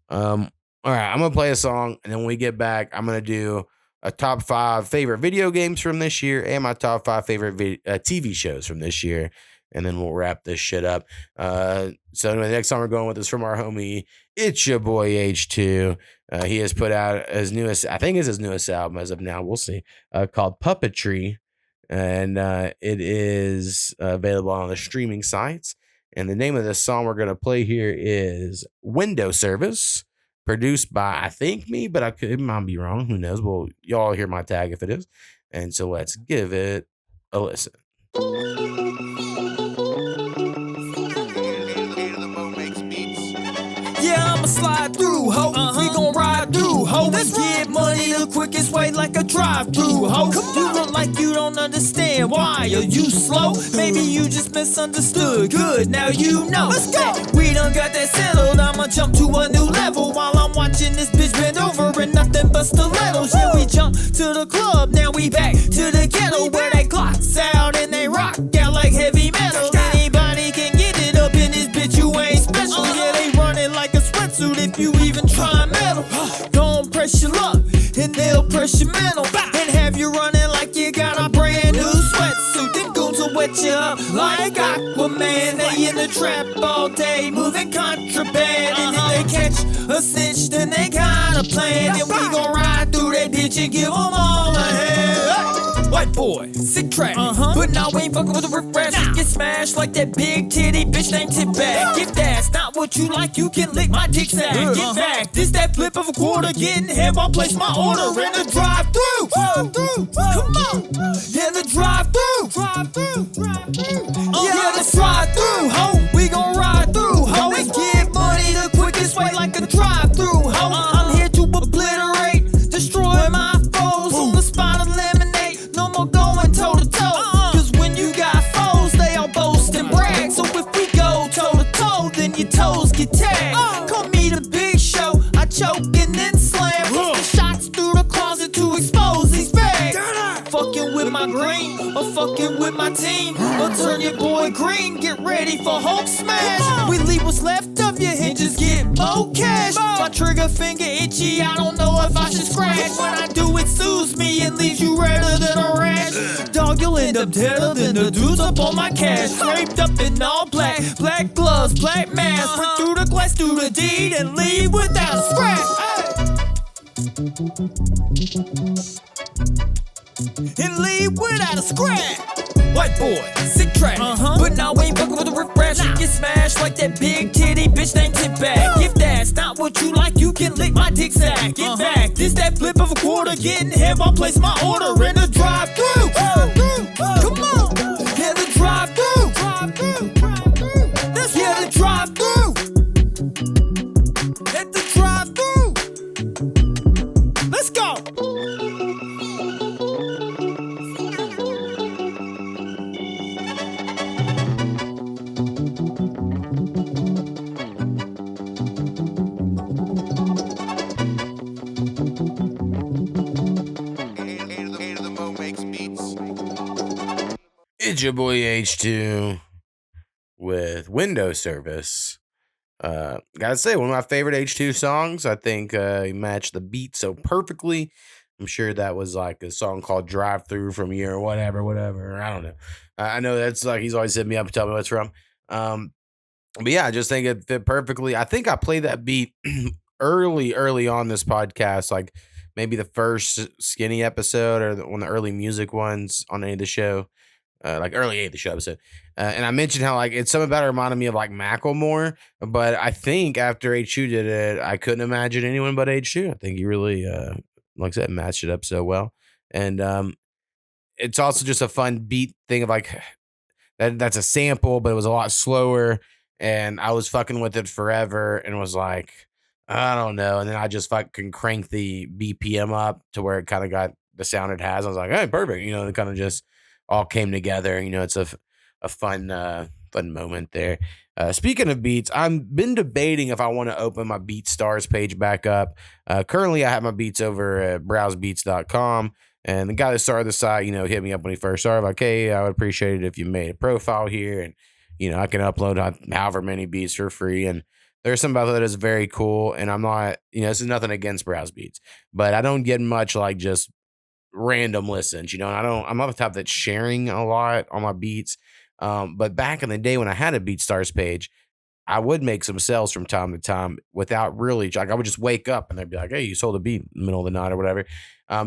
All right, I'm gonna play a song, and then when we get back, I'm gonna do a top 5 favorite video games from this year and my top 5 favorite TV shows from this year. And then we'll wrap this shit up. So anyway, the next song we're going with is from our homie, It's Your Boy H2. He has put out his newest, I think it's his newest album as of now. We'll see. Called Puppetry. And it is available on the streaming sites. And the name of the song we're going to play here is Window Service. Produced by, I think, me, but it might be wrong. Who knows? Well, y'all hear my tag if it is. And so let's give it a listen. Yeah, I'ma slide through, ho. We gon' ride through, ho. Let's get money the quickest way like a drive-through, ho. You look like you don't understand. Why are you slow? Maybe you just misunderstood. Good, now you know. Let's go. We done got that settled. I'ma jump to a new level while I'm watching this bitch bend over and nothing but stilettos. Yeah, we jump to the club. Now we back to the ghetto where they clocks out and they rock out like heavy metal. Anybody can get it up in this bitch. You ain't special. Yeah, they running like a sweatsuit if you even try metal. Don't press your luck and they'll press your mental and have you running like you got a brand new sweatsuit. Them goons will wet you up like Aquaman. They in the trap all day moving contraband, and if they catch a cinch then they got a plan, and we gon' ride through that bitch and give them all a hand. White boy, sick track, but now we ain't fucking with the refresh. Get smashed like that big titty bitch named Tip Bag. If that's not what you like, you can lick my dick sack. Get back, this that flip of a quarter. Getting head, I'll place my order in the drive-through. Come on, yeah, the drive-through. Yeah, the drive-through, ho. We gon' ride through, ho. And get money the quickest way like a drive-through, ho. I'm here to obliterate, destroy my foes on the spot, eliminate. No more going toe to toe. Cause when you got foes, they all boast and brag. So if we go toe to toe, then your toes get tagged. Call me the Big Show. I choke and then slam. The shots through the closet to expose these bags. Fucking with my green, or fucking with my team, or turn your boy green. Get ready for Hulk smash. We leave what's left of your hinges, get more cash. My trigger finger itchy, I don't know if I should scratch. When I do, it soothes me and leaves you redder than a rash. Dog, you'll end up deader than the dudes up on my cash. Draped up in all black, black gloves, black mask. Break through the glass, do the deed, and leave without a scratch. and leave without a scrap. White boy, sick track. But now we ain't fucking with the riff-raff. She get smashed like that big titty bitch named Tip Bag. If that's not what you like, you can lick my dick sack. Get back, this that flip of a quarter. Getting him, I'll place my order in the drive-thru. Come on, hear the drive-thru. Let's hear the drive-thru. At the drive-thru. Let's go. It's your boy H2 with Window Service. Gotta say, one of my favorite H2 songs. I think he matched the beat so perfectly. I'm sure that was like a song called Drive Through from Year or whatever. I don't know. I know that's like he's always hit me up and tell me what it's from. But yeah, I just think it fit perfectly. I think I played that beat early on this podcast, like maybe the first Skinny episode or one of the early music ones on any of the show. Like early A2 show episode. And I mentioned how like it's something about it reminded me of like Macklemore, but I think after H2 did it, I couldn't imagine anyone but H2. I think he really, like I said, matched it up so well. And it's also just a fun beat thing of like that's a sample, but it was a lot slower. And I was fucking with it forever and was like, I don't know. And then I just fucking cranked the BPM up to where it kind of got the sound it has. I was like, hey, perfect. You know, it kind of just all came together. You know, it's a fun moment there. Speaking of beats, I've been debating if I want to open my BeatStars page back up. Currently, I have my beats over at browsebeats.com. And the guy that started the site, you know, hit me up when he first started. Like, hey, I would appreciate it if you made a profile here. And, you know, I can upload however many beats for free. And there's something about that is very cool. And I'm not, you know, this is nothing against Browse Beats. But I don't get much like just random listens, you know, and I'm not the type that's sharing a lot on my beats. But back in the day when I had a BeatStars page, I would make some sales from time to time without really, like I would just wake up and they'd be like, hey, you sold a beat in the middle of the night or whatever.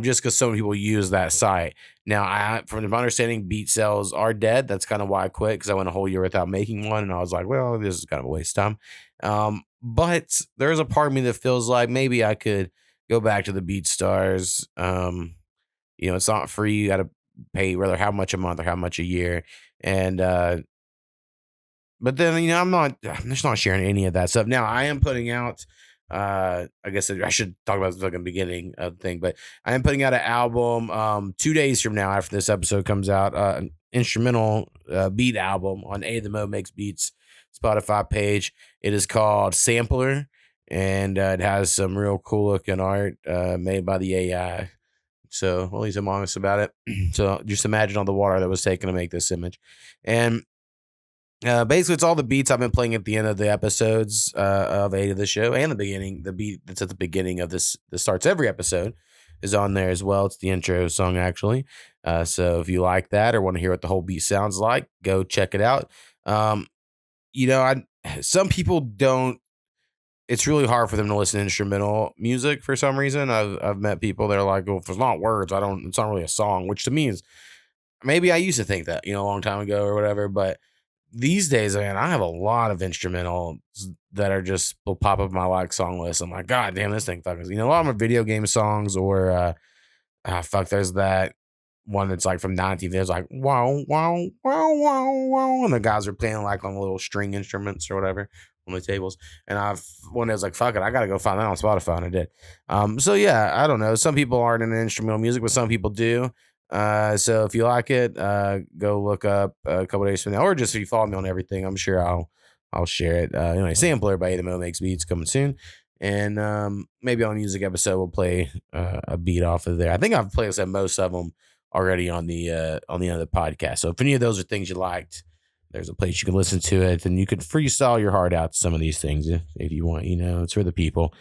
Just because some people use that site. Now, from my understanding, beat sales are dead. That's kind of why I quit, because I went a whole year without making one. And I was like, well, this is kind of a waste of time. But there's a part of me that feels like maybe I could go back to the BeatStars. You know, it's not free. You got to pay rather how much a month or how much a year. And, but then, you know, I'm just not sharing any of that stuff. Now I am putting out, I guess I should talk about this like in the beginning of the thing, but I am putting out an album, 2 days from now after this episode comes out, an instrumental, beat album on A2thaMo Makes Beats Spotify page. It is called Sampler, and it has some real cool looking art, made by the AI. So at least I'm honest about it. So just imagine all the water that was taken to make this image. And basically it's all the beats I've been playing at the end of the episodes of A2thaShow, and the beginning. The beat that's at the beginning of this that starts every episode is on there as well. It's the intro song, actually. So if you like that or want to hear what the whole beat sounds like, go check it out. You know, some people don't. It's really hard for them to listen to instrumental music for some reason. I've met people that are like, well, if it's not words, it's not really a song, which to me is, maybe I used to think that, you know, a long time ago or whatever. But these days, man, I have a lot of instrumentals that are just will pop up my like song list. I'm like, God damn, this thing fucking, you know, a lot of them are video game songs or, there's that one that's like from 19. There's like, wow, wow, wow, wow, wow. And the guys are playing like on little string instruments or whatever on the tables. And one day I was like, fuck it, I gotta go find that on Spotify, and I did. So yeah, I don't know. Some people aren't into instrumental music, but some people do. So if you like it, go look up a couple days from now, or just if you follow me on everything, I'm sure I'll share it. Anyway, Sampler by A2thaMo Makes Beats coming soon. And maybe on a music episode we'll play a beat off of there. I think I've played most of them already on the end of the podcast. So if any of those are things you liked, there's a place you can listen to it, and you can freestyle your heart out to some of these things if you want. You know, it's for the people.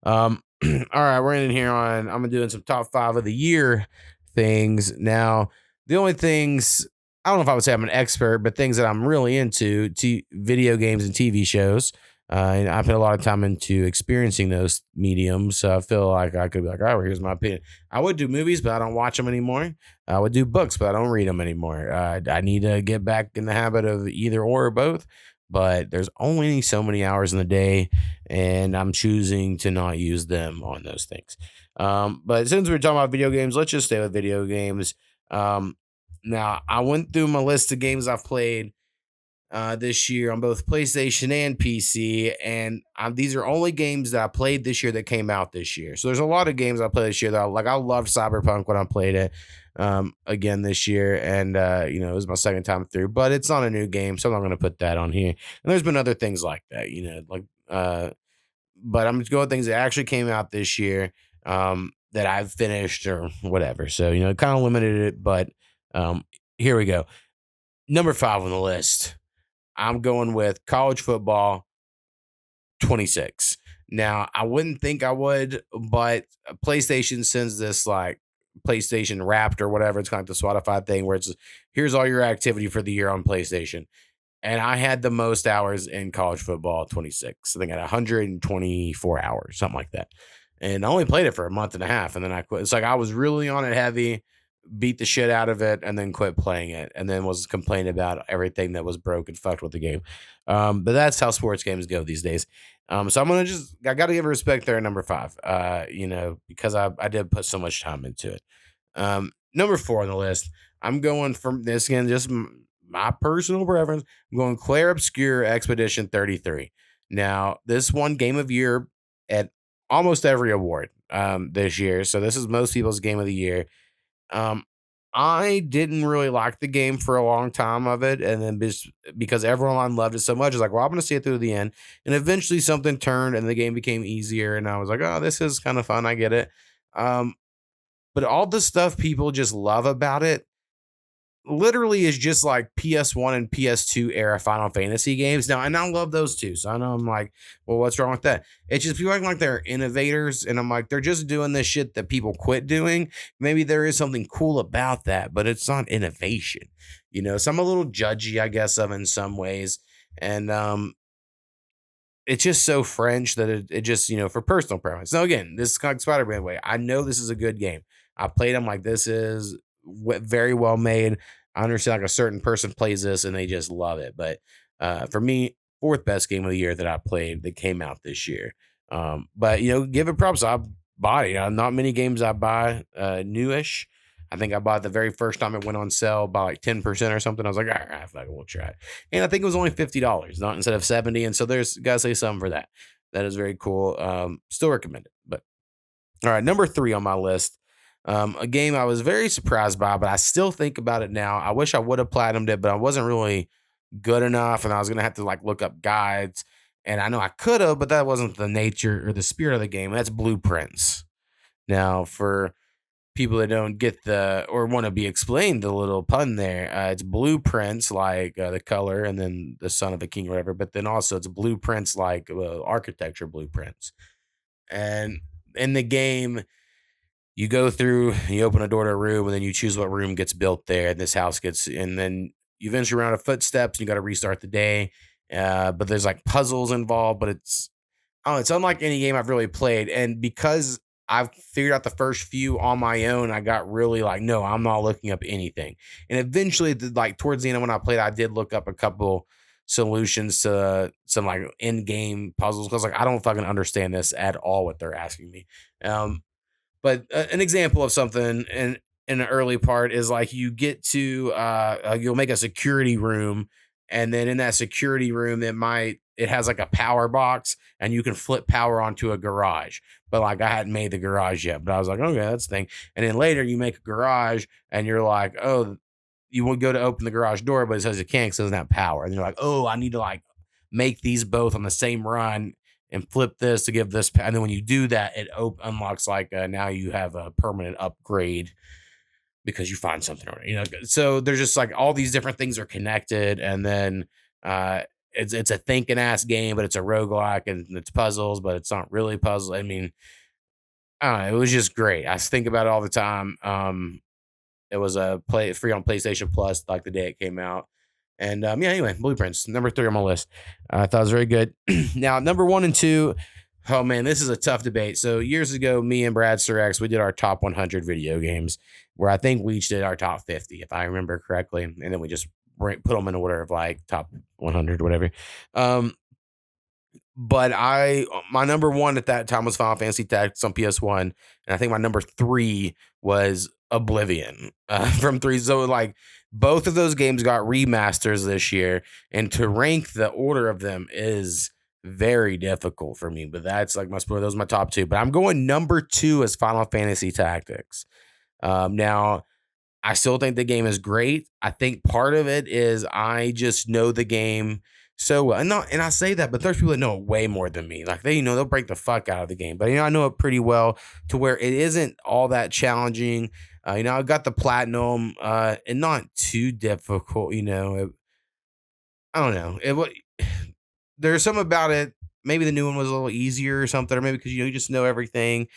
All right, we're in here I'm doing some top 5 of the year things. Now, the only things, I don't know if I would say I'm an expert, but things that I'm really into, video games and TV shows. And I put a lot of time into experiencing those mediums. So I feel like I could be like, oh, here's my opinion. I would do movies, but I don't watch them anymore. I would do books, but I don't read them anymore. I need to get back in the habit of either or both. But there's only so many hours in the day, and I'm choosing to not use them on those things. But since we're talking about video games, let's just stay with video games. Now, I went through my list of games I've played this year on both PlayStation and PC. And these are only games that I played this year that came out this year. So there's a lot of games I played this year that I loved Cyberpunk when I played it again this year. And, it was my second time through, but it's not a new game. So I'm not going to put that on here. And there's been other things like that, but I'm just going with things that actually came out this year that I've finished or whatever. So, kind of limited it, but here we go. Number 5 on the list. I'm going with college football 26. Now, I wouldn't think I would, but PlayStation sends this like PlayStation Wrapped or whatever. It's kind of the Spotify thing where it's here's all your activity for the year on PlayStation. And I had the most hours in college football 26. I think I had 124 hours, something like that. And I only played it for a month and a half, and then I quit. It's like I was really on it heavy, beat the shit out of it, and then quit playing it, and then was complaining about everything that was broke and fucked with the game. But that's how sports games go these days. So I got to give respect there at number 5, because I did put so much time into it. Number 4 on the list, I'm going from this again, just my personal preference. I'm going Claire Obscure Expedition 33. Now, this won Game of Year at almost every award this year. So this is most people's game of the year. I didn't really like the game for a long time of it, and then because everyone loved it so much, it's like, well, I'm going to see it through the end. And eventually something turned, and the game became easier, and I was like, oh, this is kind of fun. I get it. But all the stuff people just love about it literally is just like PS1 and PS2 era Final Fantasy games. Now, and I love those too. So I know I'm like, well, what's wrong with that? It's just people acting like they're innovators. And I'm like, they're just doing this shit that people quit doing. Maybe there is something cool about that, but it's not innovation. So I'm a little judgy, I guess, of in some ways. And it's just so French that it just, for personal preference. Now, again, this is kind of Spider-Man way. I know this is a good game. I played them like this is very well made. I understand like a certain person plays this and they just love it. But for me, 4th best game of the year that I played that came out this year. But give it props. I bought it. Not many games I buy newish. I think I bought it the very first time it went on sale by like 10% or something. I was like, all right, fucking we'll try it. And I think it was only $50, not instead of 70. And so there's gotta say something for that. That is very cool. Still recommend it. But all right, number 3 on my list. A game I was very surprised by, but I still think about it now. I wish I would have platinumed it, but I wasn't really good enough, and I was gonna have to like look up guides. And I know I could have, but that wasn't the nature or the spirit of the game. That's Blueprints. Now, for people that don't get or want to be explained, the little pun there, it's blueprints like the color and then the son of a king or whatever, but then also it's blueprints like architecture blueprints. And in the game, you go through, you open a door to a room, and then you choose what room gets built there. And this house and then you venture around a footsteps, and you got to restart the day. But there's like puzzles involved, but it's unlike any game I've really played. And because I've figured out the first few on my own, I got really like, no, I'm not looking up anything. And eventually, like towards the end of when I played, I did look up a couple solutions to some like in-game puzzles because like I don't fucking understand this at all what they're asking me. But an example of something in an early part is like you get to you'll make a security room, and then in that security room it has like a power box, and you can flip power onto a garage. But like I hadn't made the garage yet, but I was like, okay, that's the thing. And then later you make a garage, and you're like, oh, you will go to open the garage door, but it says you can't because it doesn't have power. And you're like, oh, I need to like make these both on the same run and flip this to give this. And then when you do that, it unlocks like now you have a permanent upgrade because you find something, so there's just like all these different things are connected. And then it's a thinking ass game, but it's a roguelike and it's puzzles, but it's not really puzzles. I mean, I don't know. It was just great. I think about it all the time. It was free on PlayStation Plus, like the day it came out. And yeah, anyway, Blueprints, number 3 on my list. I thought it was very good. Now, number 1 and 2, oh man, this is a tough debate. So years ago, me and Bradster X, we did our top 100 video games, where I think we each did our top 50, if I remember correctly. And then we just put them in order of like top 100, whatever. But my number 1 at that time was Final Fantasy Tactics on PS1, and I think my number 3 was Oblivion from 3. So like both of those games got remasters this year, and to rank the order of them is very difficult for me. But that's like those are my top 2. But I'm going number 2 as Final Fantasy Tactics. Now, I still think the game is great. I think part of it is I just know the game so well. And I say that, but there's people that know it way more than me. Like they'll break the fuck out of the game. But I know it pretty well to where it isn't all that challenging. I got the platinum, and not too difficult. I don't know. There's something about it. Maybe the new one was a little easier or something, or maybe because you just know everything.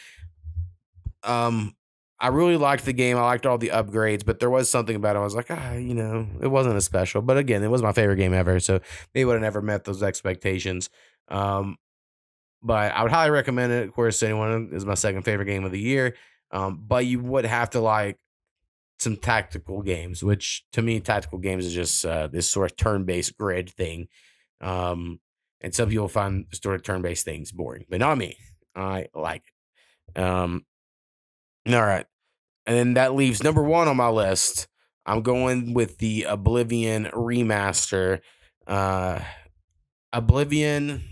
I really liked the game. I liked all the upgrades, but there was something about it. I was like, it wasn't as special. But again, it was my favorite game ever, so maybe would have never met those expectations. But I would highly recommend it. Of course, anyone is my second favorite game of the year. But you would have to like some tactical games, which to me, tactical games is just this sort of turn-based grid thing. And some people find sort of turn-based things boring, but not me. I like it. All right. And then that leaves number 1 on my list. I'm going with the Oblivion remaster. Oblivion,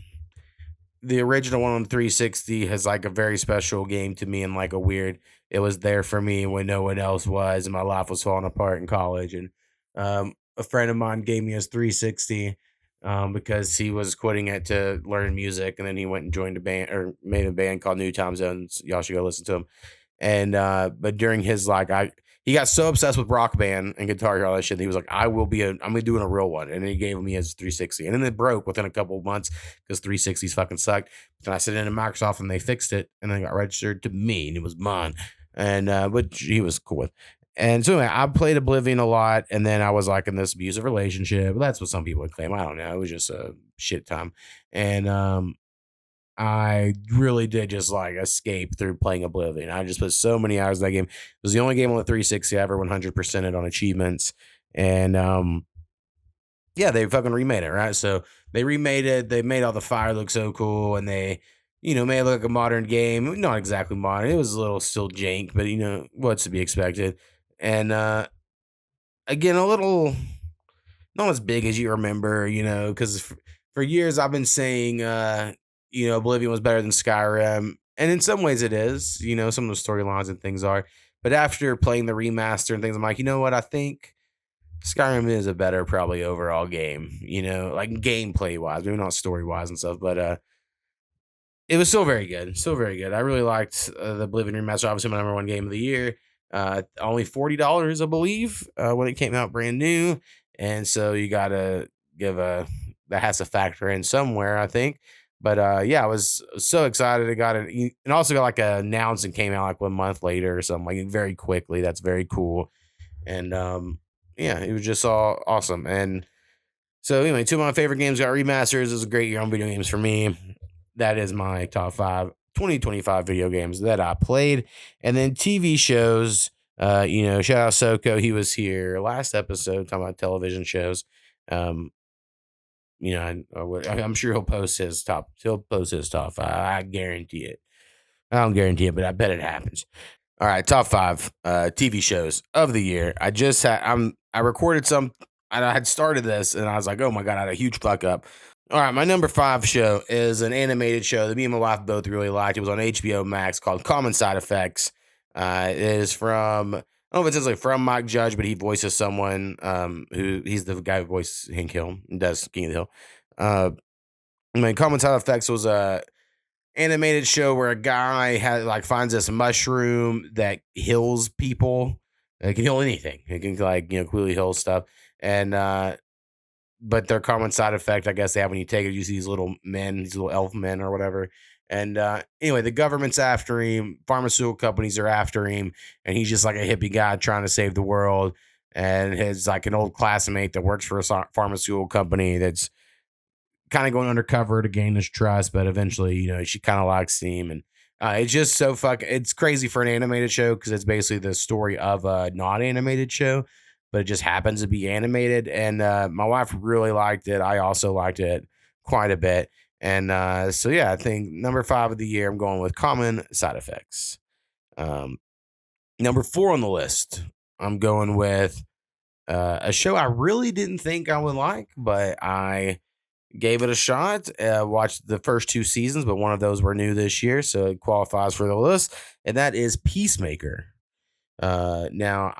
the original one on 360, has like a very special game to me, and like it was there for me when no one else was, and my life was falling apart in college. And a friend of mine gave me his 360 because he was quitting it to learn music, and then he went and joined a band or made a band called New Time Zones. Y'all should go listen to him. And but during his he got so obsessed with Rock Band and Guitar Hero, all that shit, he was like, I'm gonna do a real one. And then he gave me his 360, and then it broke within a couple of months because 360s fucking sucked. And I sent it in to Microsoft, and they fixed it, and then it got registered to me, and it was mine. And which he was cool with. And so anyway, I played Oblivion a lot, and then I was like in this abusive relationship. That's what some people would claim. I don't know. It was just a shit time. And I really did just like escape through playing Oblivion. I just put so many hours in that game. It was the only game on the 360 I ever 100%ed on achievements. And yeah, they fucking remade it, right? So they remade it. They made all the fire look so cool, and they, made it look like a modern game. Not exactly modern. It was a little still jank, but what's to be expected. And again, a little not as big as you remember, because for years I've been saying Oblivion was better than Skyrim. And in some ways it is, some of the storylines and things are. But after playing the remaster and things, I'm like, you know what? I think Skyrim is a better probably overall game, like gameplay wise, maybe not story wise and stuff. But it was still very good. Still very good. I really liked the Oblivion remaster. Obviously my number 1 game of the year. Only $40, I believe, when it came out brand new. And so you got to that has to factor in somewhere, I think. But yeah, I was so excited. It got and also got like announced and came out like 1 month later or something, like very quickly. That's very cool. And yeah, it was just all awesome. And so anyway, 2 of my favorite games got remasters. It was a great year on video games for me. That is my top 5 2025 video games that I played. And then TV shows, shout out Soko. He was here last episode talking about television shows. I'm sure he'll post his top. He'll post his top 5. I guarantee it. I don't guarantee it, but I bet it happens. All right, top 5 TV shows of the year. I recorded some. I had started this, and I was like, oh my god, I had a huge fuck up. All right, my number 5 show is an animated show that me and my wife both really liked. It was on HBO Max called Common Side Effects. It is from, I don't know if it says like from Mike Judge, but he voices someone he's the guy who voices Hank Hill and does King of the Hill. Common Side Effects was a animated show where a guy finds this mushroom that heals people. It can heal anything. It can completely heal stuff. And but their common side effect, I guess they have when you take it, you see these little elf men or whatever. And anyway, the government's after him. Pharmaceutical companies are after him. And he's just like a hippie guy trying to save the world. and his like an old classmate that works for a pharmaceutical company that's kind of going undercover to gain his trust, but eventually, she kind of likes him. And it's just so it's crazy for an animated show because it's basically the story of a not animated show, but it just happens to be animated. And my wife really liked it. I also liked it quite a bit. And so, yeah, I think number 5 of the year, I'm going with Common Side Effects. Number 4 on the list, I'm going with a show I really didn't think I would like, but I gave it a shot. Watched the first 2 seasons, but one of those were new this year, so it qualifies for the list, and that is Peacemaker. Now,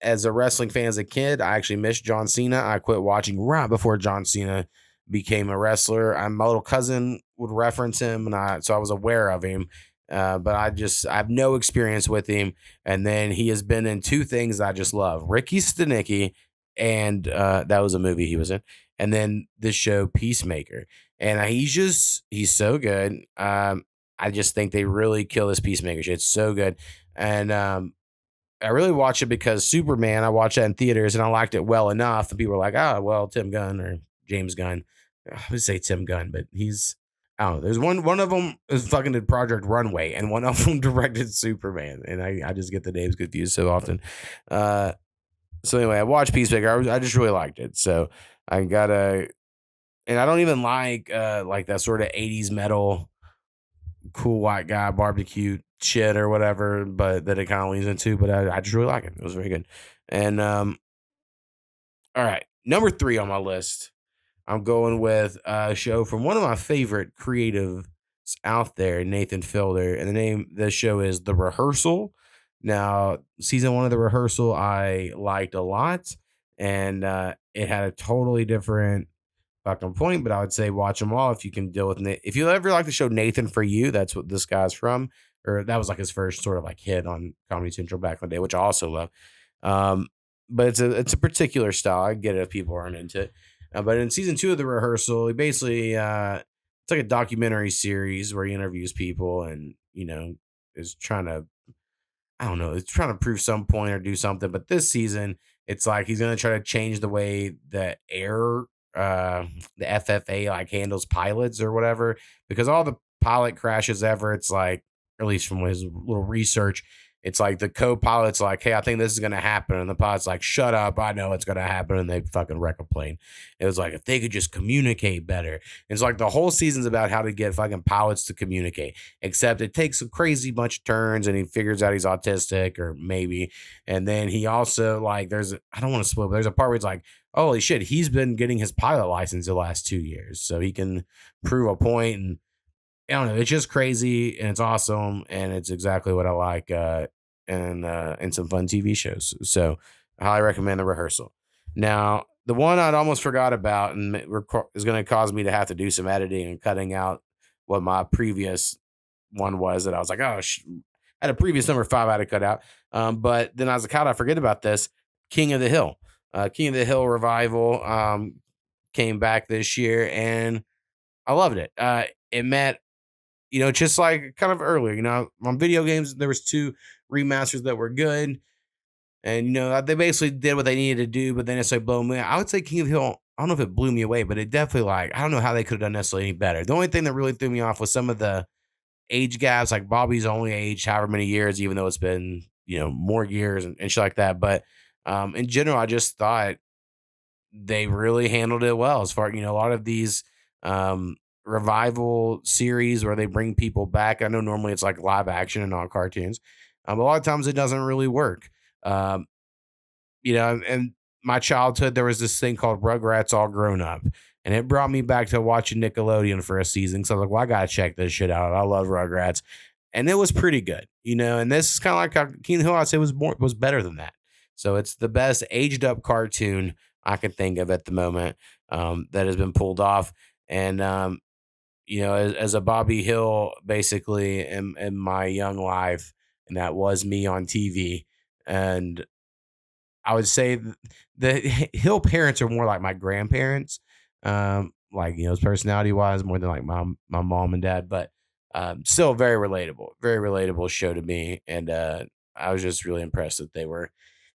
as a wrestling fan as a kid, I actually missed John Cena. I quit watching right before John Cena became a wrestler. My little cousin would reference him, so I was aware of him. But I have no experience with him. And then he has been in 2 things I just love: Ricky Stenicki, and that was a movie he was in, and then this show Peacemaker. And he's so good. I just think they really kill this Peacemaker shit. It's so good. And I really watched it because Superman, I watched that in theaters and I liked it well enough. And people were like, oh, well, Tim Gunn or James Gunn. I would say Tim Gunn, but I don't know. There's one of them is fucking did Project Runway, and one of them directed Superman. And I just get the names confused so often. So anyway, I watched Peacemaker. I just really liked it. So I gotta, and I don't even like that sort of 80s metal, cool white guy barbecue shit or whatever, but that it kind of leans into. But I just really like it. It was very good. And all right, number 3 on my list, I'm going with a show from one of my favorite creatives out there, Nathan Fielder, and the name of the show is The Rehearsal. Now, season 1 of The Rehearsal I liked a lot, and it had a totally different fucking point, but I would say watch them all if you can deal with it. If you ever like the show Nathan For You, that's what this guy's from, or that was like his first sort of like hit on Comedy Central back in the day, which I also love. But it's a particular style. I get it if people aren't into it. But in season 2 of The Rehearsal, he basically it's like a documentary series where he interviews people and is trying to, I don't know, it's trying to prove some point or do something. But this season, it's like he's gonna try to change the way that the FFA like handles pilots or whatever, because all the pilot crashes ever, it's like, at least from his little research, it's like the co-pilot's like, hey, I think this is going to happen. And the pilot's like, shut up, I know it's going to happen. And they fucking wreck a plane. It was like, if they could just communicate better. It's like the whole season's about how to get fucking pilots to communicate, except it takes a crazy bunch of turns and he figures out he's autistic or maybe. And then he also like, I don't want to spoil, but there's a part where it's like, holy shit, he's been getting his pilot license the last 2 years. So he can prove a point. And I don't know, it's just crazy and it's awesome. And it's exactly what I like. And some fun TV shows. So I highly recommend The Rehearsal. Now, the one I'd almost forgot about and is going to cause me to have to do some editing and cutting out what my previous one was that I was like, oh, I had a previous number 5 I had to cut out. But then I was like, how did I forget about this? King of the Hill. King of the Hill revival came back this year and I loved it. It met, just like kind of earlier, on video games, there was 2 remasters that were good. And, they basically did what they needed to do, but then it's like blown me. I would say King of the Hill, I don't know if it blew me away, but it definitely I don't know how they could have done necessarily any better. The only thing that really threw me off was some of the age gaps, like Bobby's only aged however many years, even though it's been, more years and shit like that. But in general, I just thought they really handled it well as far, a lot of these revival series where they bring people back. I know normally it's like live action and not cartoons. A lot of times it doesn't really work. And my childhood, there was this thing called Rugrats All Grown Up. And it brought me back to watching Nickelodeon for a season. So I was like, well, I got to check this shit out. I love Rugrats. And it was pretty good, and this is kind of like how King of the Hill, I'd say was better than that. So it's the best aged up cartoon I can think of at the moment that has been pulled off. And, as a Bobby Hill, basically in my young life, and that was me on TV. And I would say the Hill parents are more like my grandparents, personality wise, more than like my mom and dad, but still very relatable show to me. And I was just really impressed that they were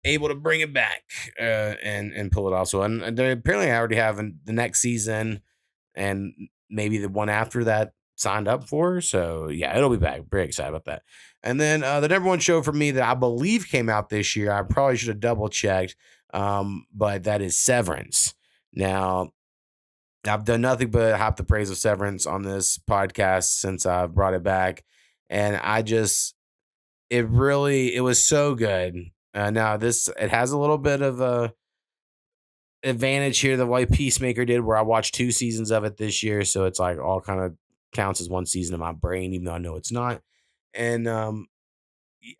able to bring it back and pull it off. So and they apparently already have the next season and maybe the one after that signed up for. So yeah, it'll be back. Very excited about that. And then the number one show for me that I believe came out this year, I probably should have double checked, but that is Severance. Now, I've done nothing but hop the praise of Severance on this podcast since I brought it back, and it was so good. Now it has a little bit of a advantage here the way Peacemaker did, where I watched 2 seasons of it this year, so it's like all kind of counts as one season in my brain, even though I know it's not. And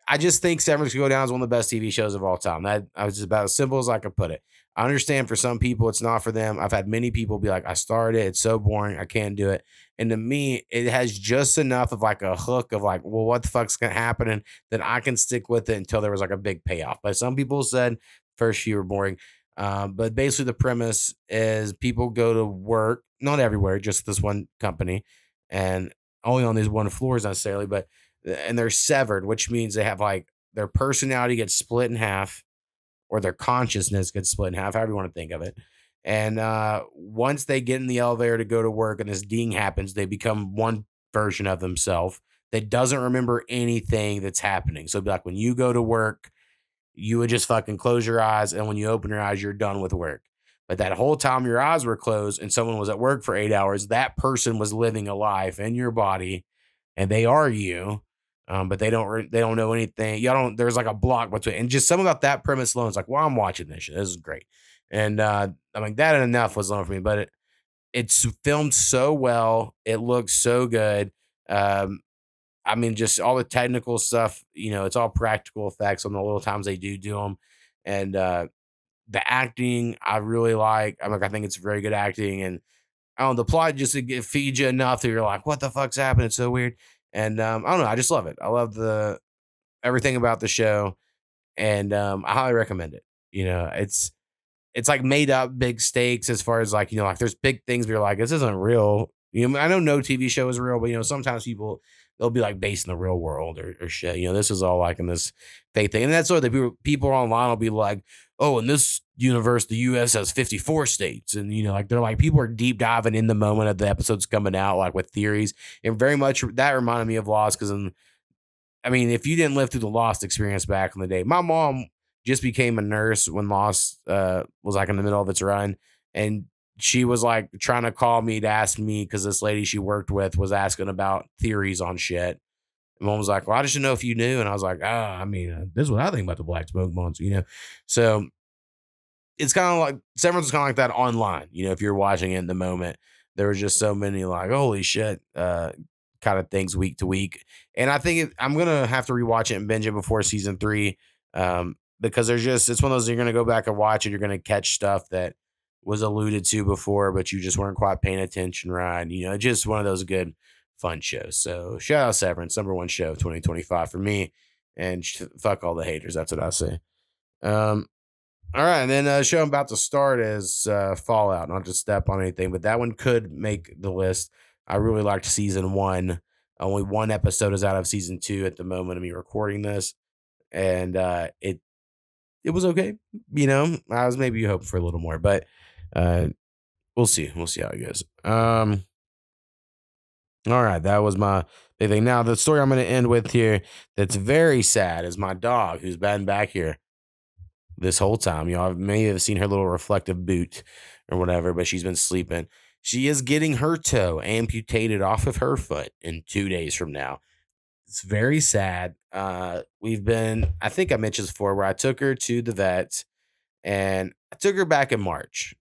I just think Severance could go down as one of the best TV shows of all time. That I was just about as simple as I could put it. I understand for some people it's not for them. I've had many people be like, I started it, it's so boring, I can't do it. And to me, it has just enough of like a hook of like, well, what the fuck's gonna happen? And that I can stick with it until there was like a big payoff. But some people said first few were boring. But basically the premise is people go to work, not everywhere, just this one company, and only on these one floors necessarily, but and they're severed, which means they have like their personality gets split in half, or their consciousness gets split in half, however you want to think of it. And once they get in the elevator to go to work and this ding happens, they become one version of themselves that doesn't remember anything that's happening. So it'd be like when you go to work, you would just fucking close your eyes, and when you open your eyes, you're done with work. But that whole time your eyes were closed and someone was at work for 8 hours, that person was living a life in your body, and they are you. But they don't know anything. Y'all don't. There's like a block between, and just something about that premise alone is like, well, I'm watching this shit. This is great, and I mean that enough was enough for me. But it's filmed so well. It looks so good. Um, I mean, just all the technical stuff. It's all practical effects on the little times they do them, and the acting I really like. I think it's very good acting, and I don't know, the plot just feeds you enough that you're like, what the fuck's happening? It's so weird. And I don't know, I just love it. I love the everything about the show, and I highly recommend it. It's like made up big stakes as far as like, like there's big things where you're like, this isn't real. I know no TV show is real, but sometimes people they'll be like based in the real world or shit. This is all like in this fake thing. And that's what the people online will be like, oh, in this universe, the US has 54 states. And like they're like people are deep diving in the moment of the episodes coming out, like with theories. And very much that reminded me of Lost, because if you didn't live through the Lost experience back in the day, my mom just became a nurse when Lost was like in the middle of its run. And she was like trying to call me to ask me, because this lady she worked with was asking about theories on shit. And mom was like, well, I just didn't know if you knew. And I was like, this is what I think about the Black Smoke Months, So it's kind of like Severance is kind of like that online. If you're watching it in the moment, there was just so many like, holy shit, kind of things week to week. And I think I'm going to have to rewatch it and binge it before season 3. Because it's one of those, you're going to go back and watch it. You're going to catch stuff that was alluded to before, but you just weren't quite paying attention, right? Just one of those good, fun shows. So shout out Severance, number one show of 2025 for me, and fuck all the haters. That's what I say. All right, and then the show I'm about to start is Fallout. Not to step on anything, but that one could make the list. I really liked season 1. Only one episode is out of season 2 at the moment of me recording this, and it was okay. I was maybe hoping for a little more, but we'll see. We'll see how it goes. All right, that was my big thing. Now, the story I'm going to end with here that's very sad is my dog, who's been back here this whole time. I may have seen her little reflective boot or whatever, but she's been sleeping. She is getting her toe amputated off of her foot in 2 days from now. It's very sad. I think I mentioned this before, where I took her to the vet, and I took her back in March,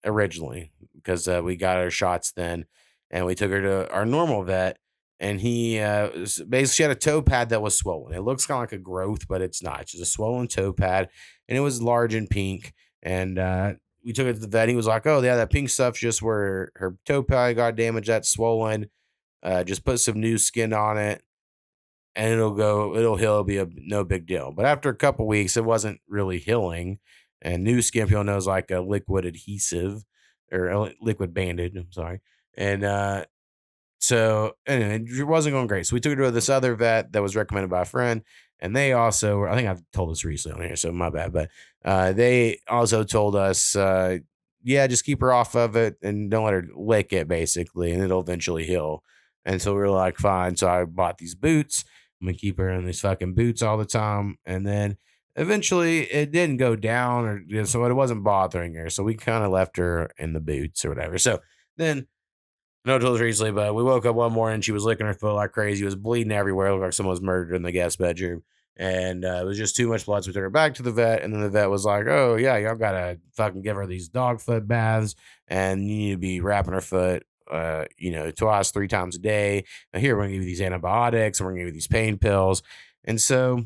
originally, because we got our shots then, and we took her to our normal vet, and he basically she had a toe pad that was swollen. It looks kind of like a growth, but it's not. It's just a swollen toe pad, and it was large and pink. And we took it to the vet. He was like, "Oh yeah, that pink stuff's just where her toe pad got damaged. That's swollen. Just put some new skin on it, and it'll heal. It'll be no big deal." But after a couple weeks, it wasn't really healing. And new skin, people know, is like a liquid adhesive or a liquid bandage. I'm sorry. And So anyway, it wasn't going great. So we took her to this other vet that was recommended by a friend, and they also, I think I've told this recently on here, so my bad, but they also told us, yeah, just keep her off of it and don't let her lick it, basically, and it'll eventually heal. And so we were like, fine. So I bought these boots. I'm gonna keep her in these fucking boots all the time, and then eventually it didn't go down, or so it wasn't bothering her. So we kind of left her in the boots or whatever. So then no told us recently, but we woke up one morning. She was licking her foot like crazy. It was bleeding everywhere. It looked like someone was murdered in the guest bedroom. And it was just too much blood. So we took her back to the vet. And then the vet was like, oh, yeah, y'all got to fucking give her these dog foot baths. And you need to be wrapping her foot, twice, 3 times a day. Now, here, we're going to give you these antibiotics. And we're going to give you these pain pills. And so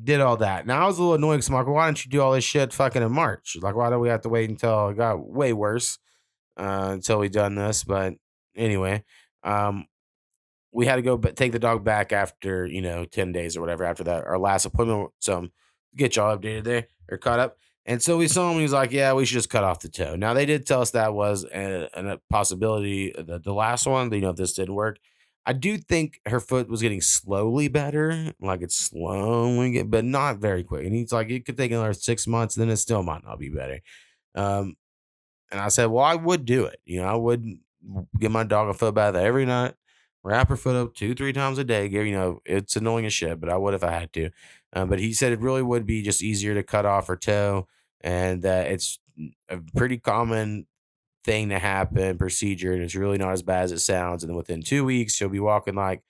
did all that. Now, I was a little annoyed because I'm like, well, why don't you do all this shit fucking in March? Like, why do we have to wait until it got way worse? Until we done this, but anyway, we had to go take the dog back after 10 days or whatever after that our last appointment. So get y'all updated there or caught up. And so we saw him. He was like, "Yeah, we should just cut off the toe." Now they did tell us that was a possibility. The last one, if this didn't work, I do think her foot was getting slowly better, like it's slowly get, but not very quick. And he's like, it could take another 6 months, then it still might not be better. And I said, well, I would do it. I would give my dog a foot bath every night, wrap her foot up 2-3 times a day. It's annoying as shit, but I would if I had to. But he said it really would be just easier to cut off her toe. And it's a pretty common thing to happen, procedure. And it's really not as bad as it sounds. And then within 2 weeks, she'll be walking like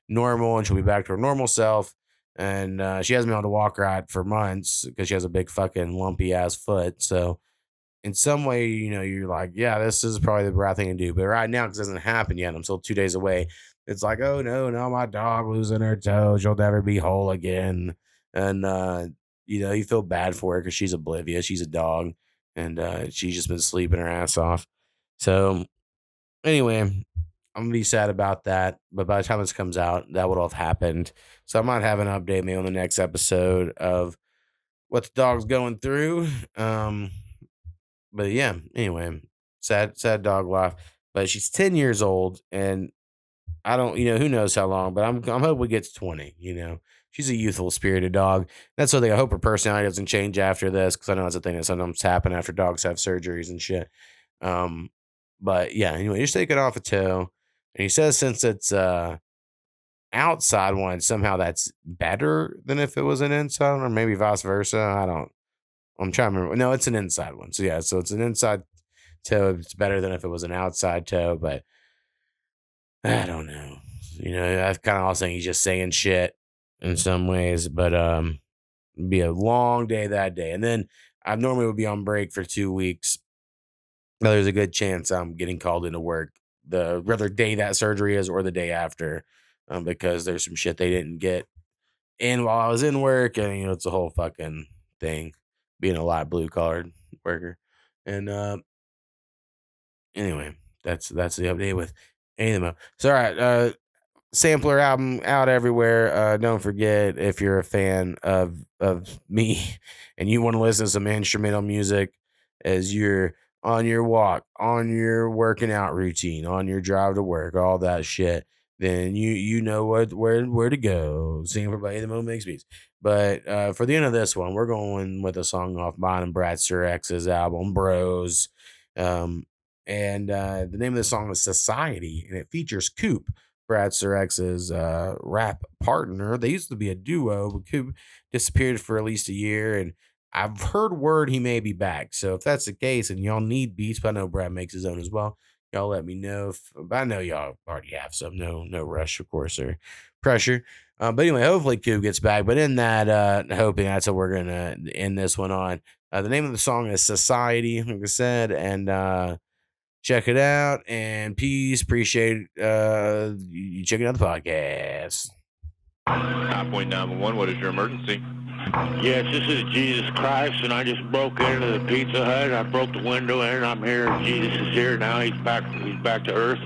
normal and she'll be back to her normal self. And she hasn't been able to walk right for months because she has a big fucking lumpy ass foot. So in some way, you're like, yeah, this is probably the right thing to do. But right now, because it doesn't happen yet, I'm still 2 days away. It's like, oh, no, my dog losing her toe. She'll never be whole again. And, you feel bad for her because she's oblivious. She's a dog. And she's just been sleeping her ass off. So, anyway, I'm going to be sad about that. But by the time this comes out, that would have happened. So I might have an update maybe on the next episode of what the dog's going through. But yeah, anyway, sad dog life. But she's 10 years old, and I don't, who knows how long, but I'm hoping we get to 20, She's a youthful, spirited dog. That's the thing. I hope her personality doesn't change after this, because I know that's a thing that sometimes happen after dogs have surgeries and shit. But yeah, anyway, just taking off a toe. And he says since it's outside one, somehow that's better than if it was an inside one, or maybe vice versa. I'm trying to remember. No, it's an inside one. So yeah, so it's an inside toe. It's better than if it was an outside toe, but I don't know. I kind of also think he's just saying shit in some ways, but it'd be a long day that day. And then I normally would be on break for 2 weeks. But there's a good chance I'm getting called into work the rather day that surgery is or the day after, because there's some shit they didn't get in while I was in work, and it's a whole fucking thing. Being a light blue collared worker. And anyway, that's the update with A2thaMo. So all right, sampler album out everywhere. Don't forget, if you're a fan of me and you want to listen to some instrumental music as you're on your walk, on your working out routine, on your drive to work, all that shit, then you know where to go. Sample by A2thaMo Makes Beats. But for the end of this one, we're going with a song off mine and Bradster X's album, Bros. And the name of the song is Society, and it features Coop, Bradster X's rap partner. They used to be a duo, but Coop disappeared for at least a year, and I've heard word he may be back. So if that's the case and y'all need beats, but I know Brad makes his own as well, y'all let me know. But I know y'all already have some. No rush, of course, or pressure. But anyway, hopefully Coop gets back. But in that, hoping that's what we're going to end this one on. The name of the song is Society, like I said. And check it out. And peace. Appreciate you checking out the podcast. 9.911, what is your emergency? Yes, this is Jesus Christ, and I just broke into the Pizza Hut. I broke the window in, and I'm here. Jesus is here now. He's back to earth.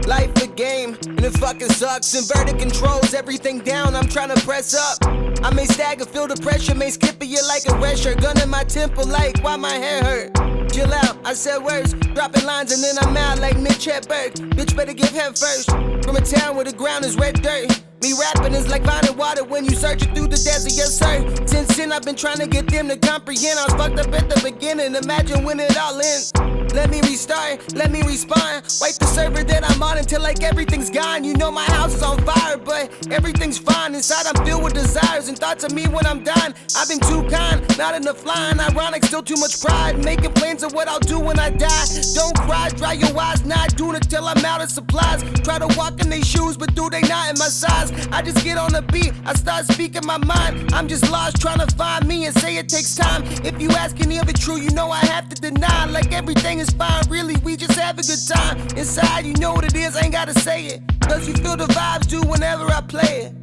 Life a game, and it fucking sucks. Inverted controls, everything down, I'm trying to press up. I may stagger, feel the pressure, may skip a year like a red shirt. Gun in my temple like, why my hair hurt? Chill out, I said words, dropping lines and then I'm out like Mitch Hedberg. Bitch better give head first. From a town where the ground is red dirt. Me rapping is like finding water when you searching through the desert, yes sir. Since then I've been trying to get them to comprehend. I was fucked up at the beginning, imagine when it all ends. Let me restart, let me respond. Wipe the server that I'm on until like everything's gone. You know my house is on fire, but everything's fine. Inside I'm filled with desires and thoughts of me when I'm done. I've been too kind, not enough line. Ironic, still too much pride. Making plans of what I'll do when I die. Don't cry, dry your eyes, not doing it till I'm out of supplies. Try to walk in their shoes, but do they not in my size? I just get on the beat, I start speaking my mind. I'm just lost trying to find me and say it takes time. If you ask any of it true, you know I have to deny. Like everything is fine, really, we just have a good time. Inside, you know what it is, I ain't gotta say it. Cause you feel the vibes do whenever I play it.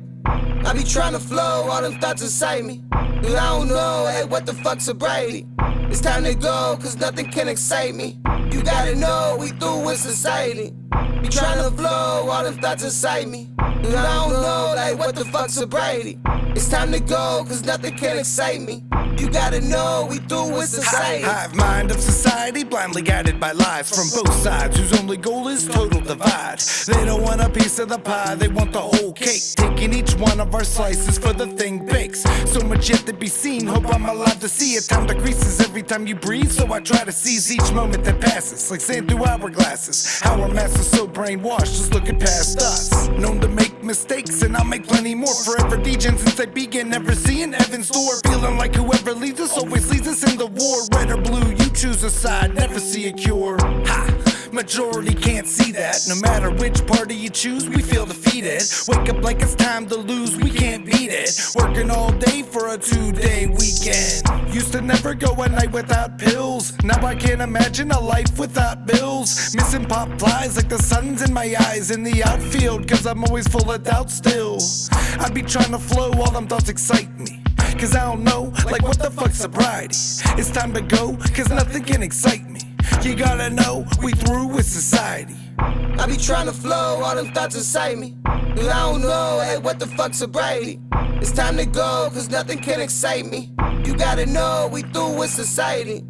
I be trying to flow, all them thoughts inside me. But I don't know, hey, what the fuck's sobriety? It's time to go, cause nothing can excite me. You gotta know, we through with society. Be trying to flow, all them thoughts inside me. But I don't know, like, what the fuck's sobriety? It's time to go, cause nothing can excite me. You gotta know, we through with society. Hive mind of society, blindly guided by lies from both sides, whose only goal is total divide. They don't want a piece of the pie, they want the whole cake. Taking each one of our slices for the thing bakes. So much yet to be seen, hope I'm alive to see it. Time decreases every time you breathe, so I try to seize each moment that passes, like sand through hourglasses. Our masters so brainwashed, just looking past us. Known to make mistakes, and I'll make plenty more. Forever degen since I began, never seeing heaven's door. Feeling like whoever leads us always leads us in the war. Red or blue, you choose a side, never see a cure. Ha! Majority can't see that. No matter which party you choose, we feel defeated. Wake up like it's time to lose, we can't beat it. Working all day for a 2-day weekend. Used to never go a night without pills. Now I can't imagine a life without bills. Missing pop flies like the sun's in my eyes in the outfield, cause I'm always full of doubt still. I be trying to flow, all them thoughts excite me. Cause I don't know, like what the fuck's sobriety? It's time to go, cause nothing can excite me. You gotta know, we through with society. I be trying to flow, all them thoughts inside me. But I don't know, hey, what the fuck's sobriety? It's time to go, cause nothing can excite me. You gotta know, we through with society.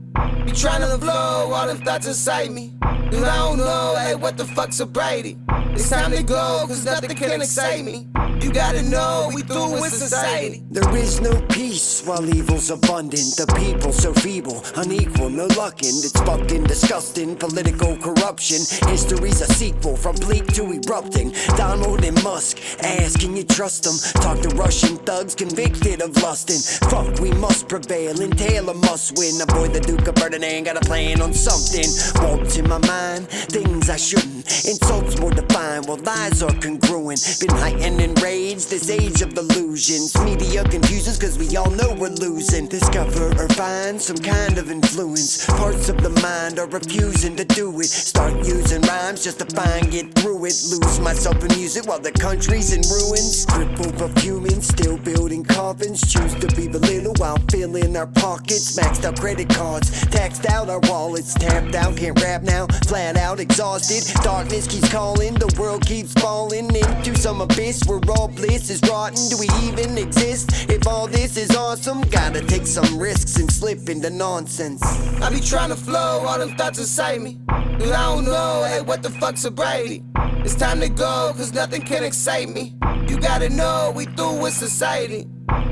Be trying to flow, all them thoughts inside me. But I don't know, hey, what the fuck's sobriety? It's time to go, cause nothing can excite me. You gotta know, we through with society. There is no peace while evil's abundant. The people so feeble, unequal, no luckin'. It's fucking disgusting, political corruption. History's a sequel from bleak to erupting. Donald and Musk, ask can you trust them? Talk to Russian thugs convicted of lusting. Fuck, we must prevail and Taylor must win. Avoid the Duke of Ferdinand, got a plan on something. Waltz in my mind, things I shouldn't. Insults more defined while lies are congruent. Been heightened and rage, this age of illusions. Media confuses cause we all know we're losing. Discover or find some kind of influence. Parts of the mind are refusing to do it. Start using rhymes just to find get through it. Lose myself in music while the country's in ruins. Crippled of humans, still building coffins. Choose to be belittled while filling our pockets. Maxed out credit cards, taxed out our wallets. Tapped out, can't rap now, flat out exhausted. Darkness keeps calling, the world keeps falling into some abyss where all bliss is rotten. Do we even exist? If all this is awesome, gotta take some risks and slip into nonsense. I be trying to flow, all them thoughts inside me. But I don't know, hey, what the fuck's sobriety? It's time to go, cause nothing can excite me. You gotta know, we through with society.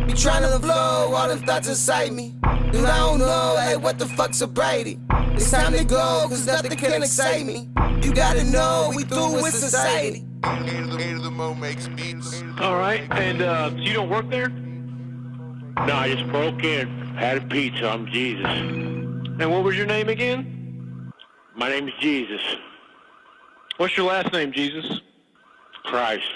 Be trying to flow, all them thoughts inside me. But I don't know, hey, what the fuck's sobriety? It's time to go, cause nothing can excite me. You gotta know, we through with society. Alright, and so you don't work there? No, I just broke in, had a pizza, I'm Jesus. And what was your name again? My name is Jesus. What's your last name, Jesus? Christ.